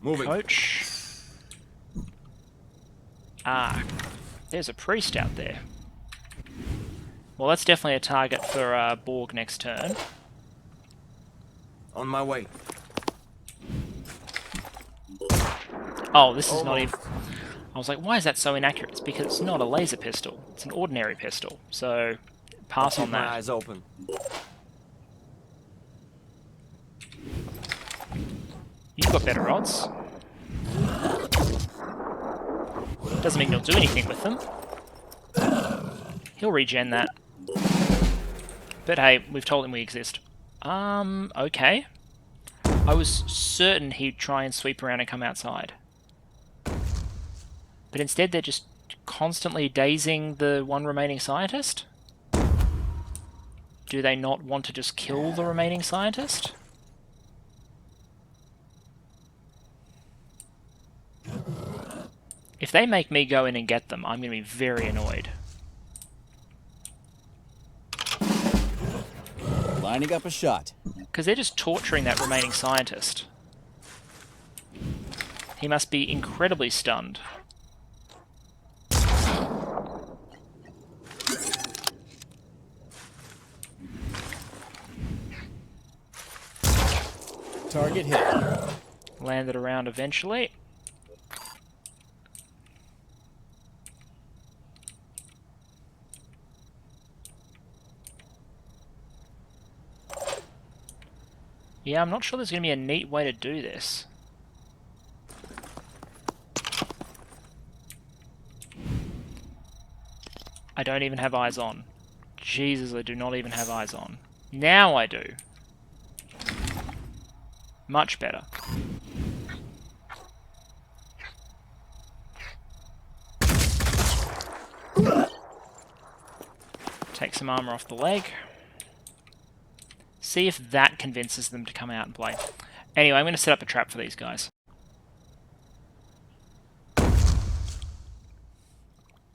D: Moving.
A: Coach. Ah, there's a priest out there. Well, that's definitely a target for Borg next turn.
D: On my way.
A: Oh, this is not even... I was like, why is that so inaccurate? It's because it's not a laser pistol. It's an ordinary pistol. So, pass on
D: Keep my
A: that.
D: eyes open.
A: You've got better odds. Doesn't mean you'll do anything with them. He'll regen that. But hey, we've told him we exist. Okay. I was certain he'd try and sweep around and come outside. But instead they're just constantly dazing the one remaining scientist? Do they not want to just kill the remaining scientist? If they make me go in and get them, I'm going to be very annoyed.
H: Lining up a shot.
A: Because they're just torturing that remaining scientist. He must be incredibly stunned.
H: Target hit.
A: Landed around eventually. Yeah, I'm not sure there's going to be a neat way to do this. I don't even have eyes on. Jesus, I do not even have eyes on. Now I do. Much better. Take some armor off the leg. See if that convinces them to come out and play. Anyway, I'm going to set up a trap for these guys.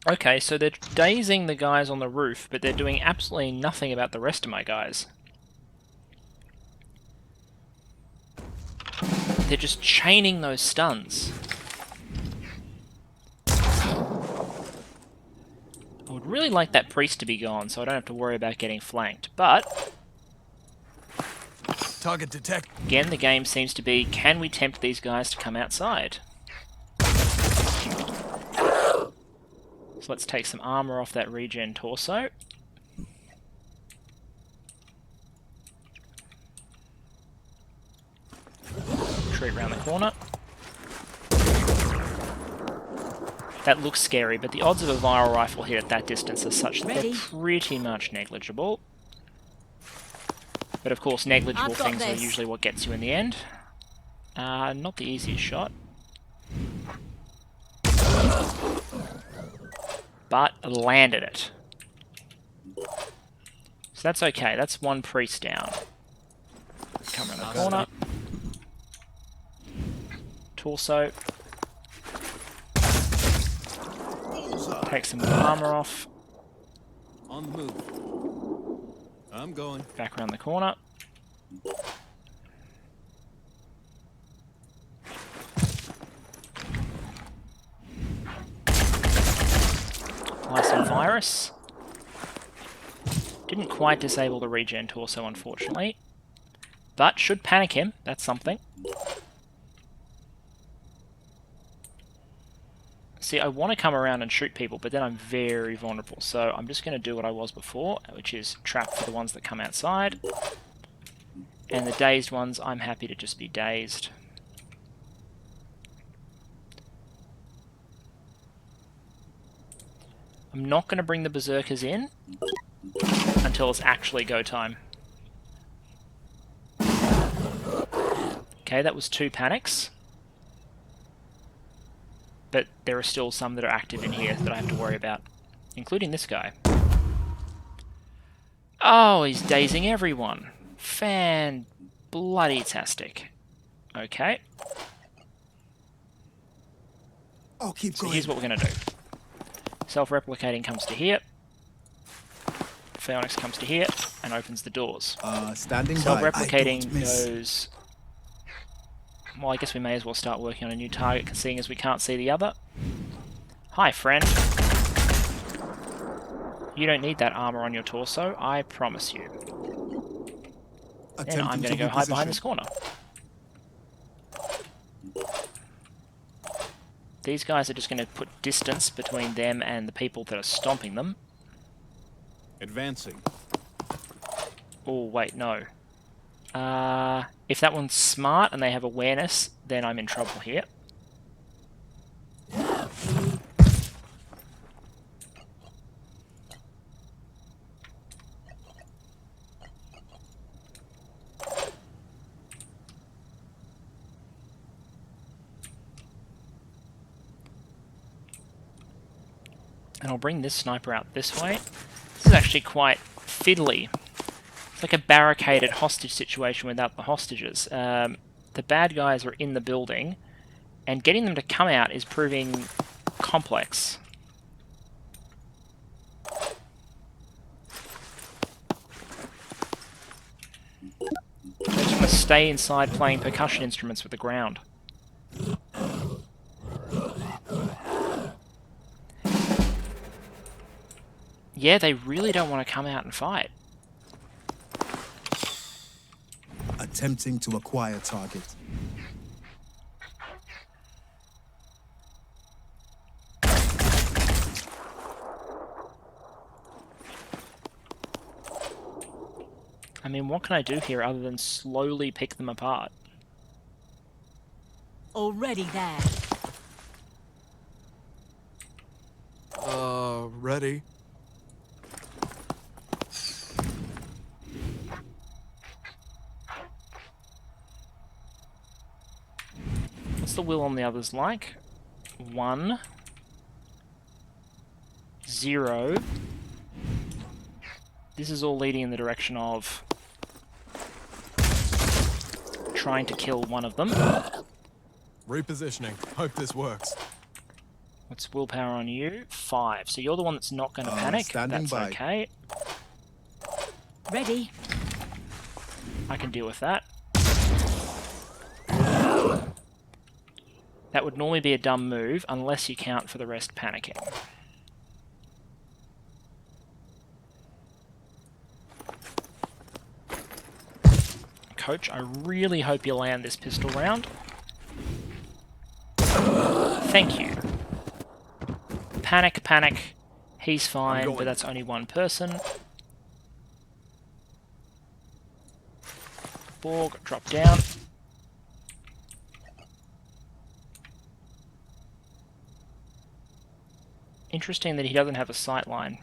A: Okay, so they're dazing the guys on the roof, but they're doing absolutely nothing about the rest of my guys. They're just chaining those stuns. I would really like that priest to be gone so I don't have to worry about getting flanked, but
B: Target detect.
A: again, the game seems to be, can we tempt these guys to come outside? So let's take some armor off that regen torso. Retreat around the corner. That looks scary, but the odds of a viral rifle hit at that distance are such that they're pretty much negligible. But of course, negligible things are usually what gets you in the end. Not the easiest shot. But landed it. So that's okay, that's one priest down. Come around the corner. Torso. Take some armor off.
E: On the move. I'm going.
A: Back around the corner. Apply some virus. Didn't quite disable the regen torso, unfortunately. But should panic him, that's something. See, I want to come around and shoot people, but then I'm very vulnerable. So I'm just going to do what I was before, which is trap for the ones that come outside. And the dazed ones, I'm happy to just be dazed. I'm not going to bring the berserkers in until it's actually go time. Okay, that was 2 panics. But there are still some that are active in here that I have to worry about, including this guy. Oh, he's dazing everyone. Fan-bloody-tastic. Okay.
E: I'll keep
A: So
E: going.
A: here's what we're going to do. Self-replicating comes to here. Phoenix comes to here and opens the doors.
E: Standing by.
A: Self-replicating goes... Well, I guess we may as well start working on a new target, seeing as we can't see the other. Hi, friend. You don't need that armor on your torso, I promise you. Then I'm going to go hide behind this corner. These guys are just going to put distance between them and the people that are stomping them.
E: Advancing.
A: Oh, wait, no. If that one's smart and they have awareness, then I'm in trouble here. And I'll bring this sniper out this way. This is actually quite fiddly. It's like a barricaded hostage situation without the hostages. The bad guys are in the building, and getting them to come out is proving complex. I just want to stay inside playing percussion instruments with the ground. Yeah, they really don't want to come out and fight.
E: Attempting to acquire target.
A: I mean, what can I do here other than slowly pick them apart?
C: Already there.
B: Ready?
A: What's the will on the others like? 1, 0. This is all leading in the direction of trying to kill one of them.
B: Repositioning. Hope this works.
A: What's willpower on you? 5. So you're the one that's not going to panic.
E: Standing
A: That's
E: by.
A: okay.
C: Ready.
A: I can deal with that. That would normally be a dumb move, unless you count for the rest panicking. Coach, I really hope you land this pistol round. Thank you. Panic, panic. He's fine, but that's only one person. Borg, drop down. Interesting that he doesn't have a sight line.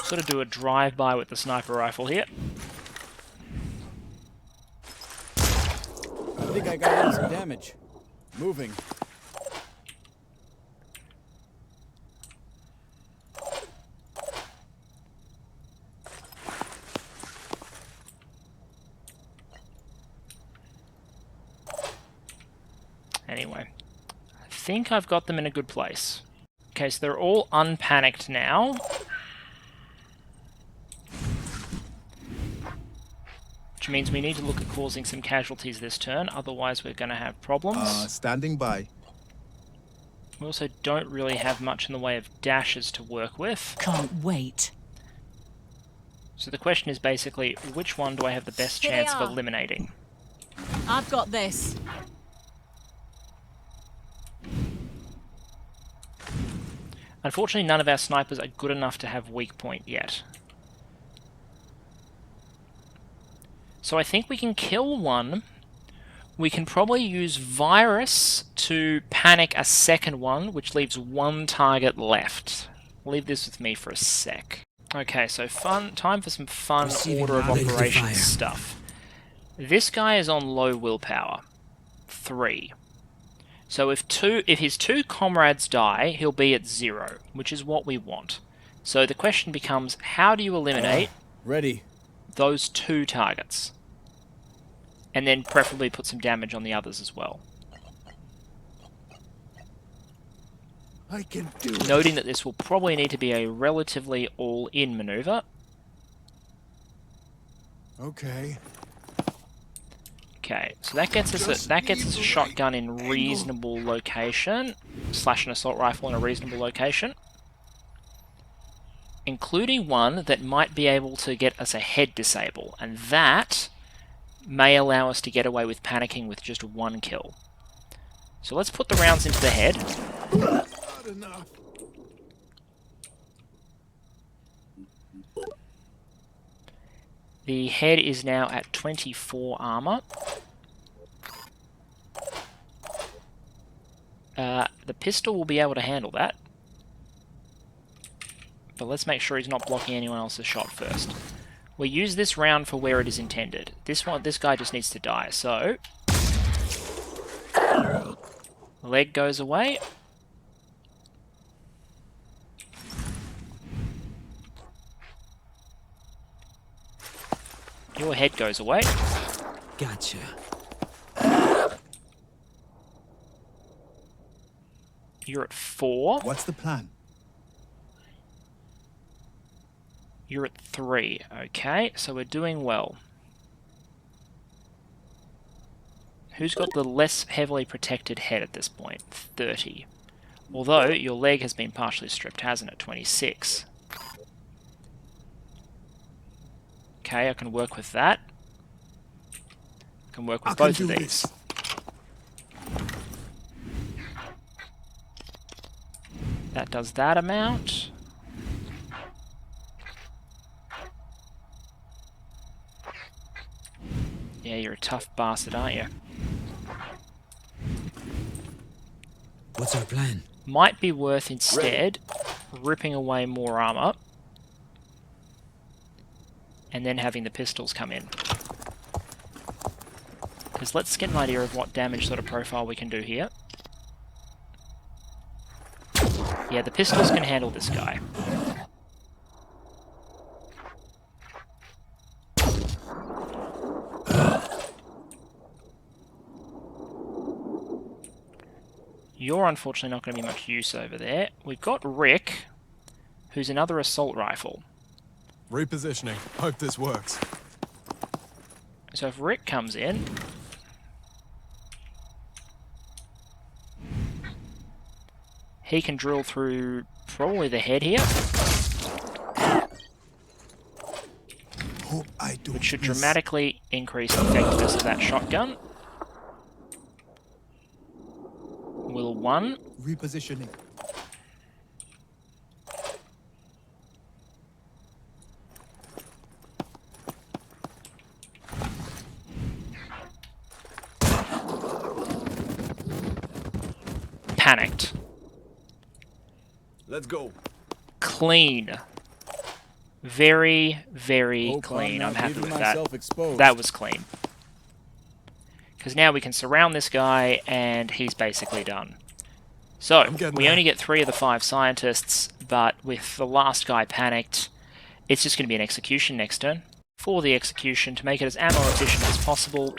A: Sort of do a drive-by with the sniper rifle here.
H: I think I got in some damage. Moving.
A: Anyway, I think I've got them in a good place. Okay, so they're all unpanicked now. Which means we need to look at causing some casualties this turn, otherwise we're going to have problems.
E: Standing by.
A: We also don't really have much in the way of dashes to work with.
C: Can't wait.
A: So the question is basically, which one do I have the best
C: Here they
A: chance of
C: are.
A: eliminating?
C: I've got this.
A: Unfortunately, none of our snipers are good enough to have weak point yet. So I think we can kill one. We can probably use Virus to panic a second one, which leaves one target left. Leave this with me for a sec. Okay, so time for some fun order of operations stuff. This guy is on low willpower. 3. So if his 2 comrades die, he'll be at 0, which is what we want. So the question becomes, how do you eliminate
H: Ready.
A: those 2 targets? And then preferably put some damage on the others as well.
E: I can do it.
A: Noting that this will probably need to be a relatively all-in maneuver.
E: Okay.
A: Okay, so that gets us a shotgun in reasonable location, slash an assault rifle in a reasonable location, including one that might be able to get us a head disable, and that may allow us to get away with panicking with just 1 kill. So let's put the rounds into the head.
E: Not enough.
A: The head is now at 24 armor. The pistol will be able to handle that. But let's make sure he's not blocking anyone else's shot first. We use this round for where it is intended. This guy just needs to die, so... Leg goes away. Your head goes away.
E: Gotcha.
A: You're at 4.
E: What's the plan?
A: You're at 3. Okay, so we're doing well. Who's got the less heavily protected head at this point? 30. Although, your leg has been partially stripped, hasn't it? 26. Okay, I can work with that. I can work with both of these. That does that amount. Yeah, you're a tough bastard, aren't you?
E: What's our plan?
A: Might be worth instead ripping away more armor and then having the pistols come in. Because let's get an idea of what damage sort of profile we can do here. Yeah, the pistols can handle this guy. You're unfortunately not going to be much use over there. We've got Rick, who's another assault rifle.
B: Repositioning. Hope this works.
A: So if Rick comes in... he can drill through probably the head here. which should dramatically increase the effectiveness of that shotgun. Will 1.
B: Repositioning.
A: Panicked.
D: Let's go.
A: Clean. Very, very
H: Hope
A: clean.
H: I'm
A: I'm
H: not
A: happy
H: leaving
A: with that.
H: myself exposed.
A: That was clean. Because now we can surround this guy, and he's basically done. So,
B: getting
A: we
B: there.
A: only get 3 of the 5 scientists, but with the last guy panicked, it's just going to be an execution next turn. For the execution, to make it as ammo efficient as possible,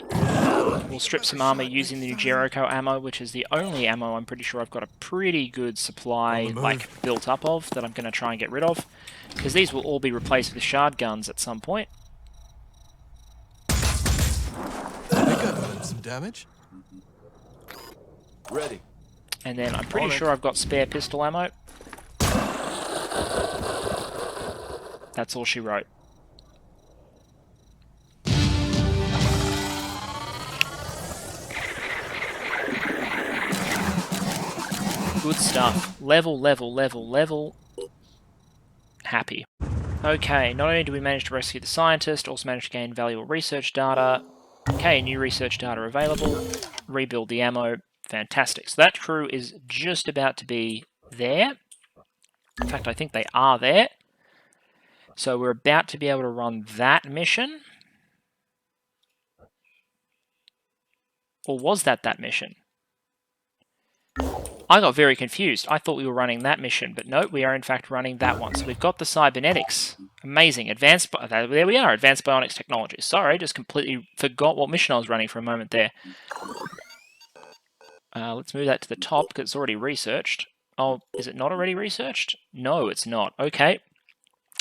A: we'll strip some armor using the new Jericho ammo, which is the only ammo I'm pretty sure I've got a pretty good supply built up of that I'm going to try and get rid of, because these will all be replaced with shard guns at some point.
B: I think I've done some damage.
D: Ready.
A: And then I'm pretty sure I've got spare pistol ammo. That's all she wrote. Good stuff. Level, level, level, level. Happy. Okay, not only do we manage to rescue the scientist, also managed to gain valuable research data. Okay, new research data available. Rebuild the ammo. Fantastic. So that crew is just about to be there. In fact, I think they are there. So we're about to be able to run that mission. Or was that mission? I got very confused. I thought we were running that mission, but no, we are in fact running that one. So we've got the cybernetics. Amazing. There we are, Advanced Bionics Technology. Sorry, just completely forgot what mission I was running for a moment there. Let's move that to the top, because it's already researched. Oh, is it not already researched? No, it's not. Okay.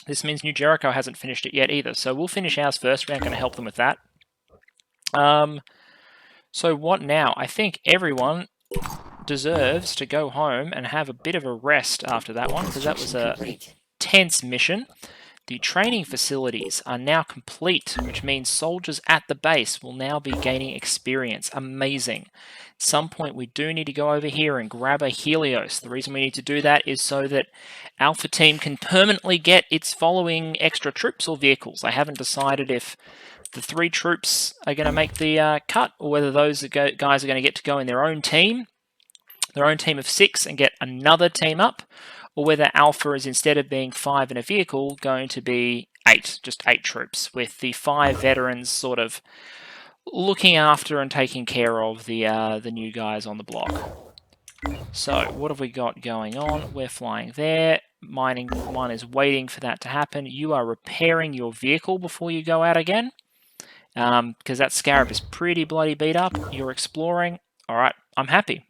A: This means New Jericho hasn't finished it yet either, so we'll finish ours first. We aren't going to help them with that. So what now? I think everyone deserves to go home and have a bit of a rest after that one, because that was a tense mission. The training facilities are now complete, which means soldiers at the base will now be gaining experience. Amazing. At some point we do need to go over here and grab a Helios. The reason we need to do that is so that Alpha Team can permanently get its following extra troops or vehicles. I haven't decided if the 3 troops are going to make the cut, or whether those guys are going to get to go in their own team of 6 and get another team up, or whether Alpha is, instead of being 5 in a vehicle, going to be 8, just 8 troops, with the 5 veterans sort of looking after and taking care of the new guys on the block. So, what have we got going on? We're flying there. Mining 1 is waiting for that to happen. You are repairing your vehicle before you go out again, because that Scarab is pretty bloody beat up. You're exploring. Alright, I'm happy.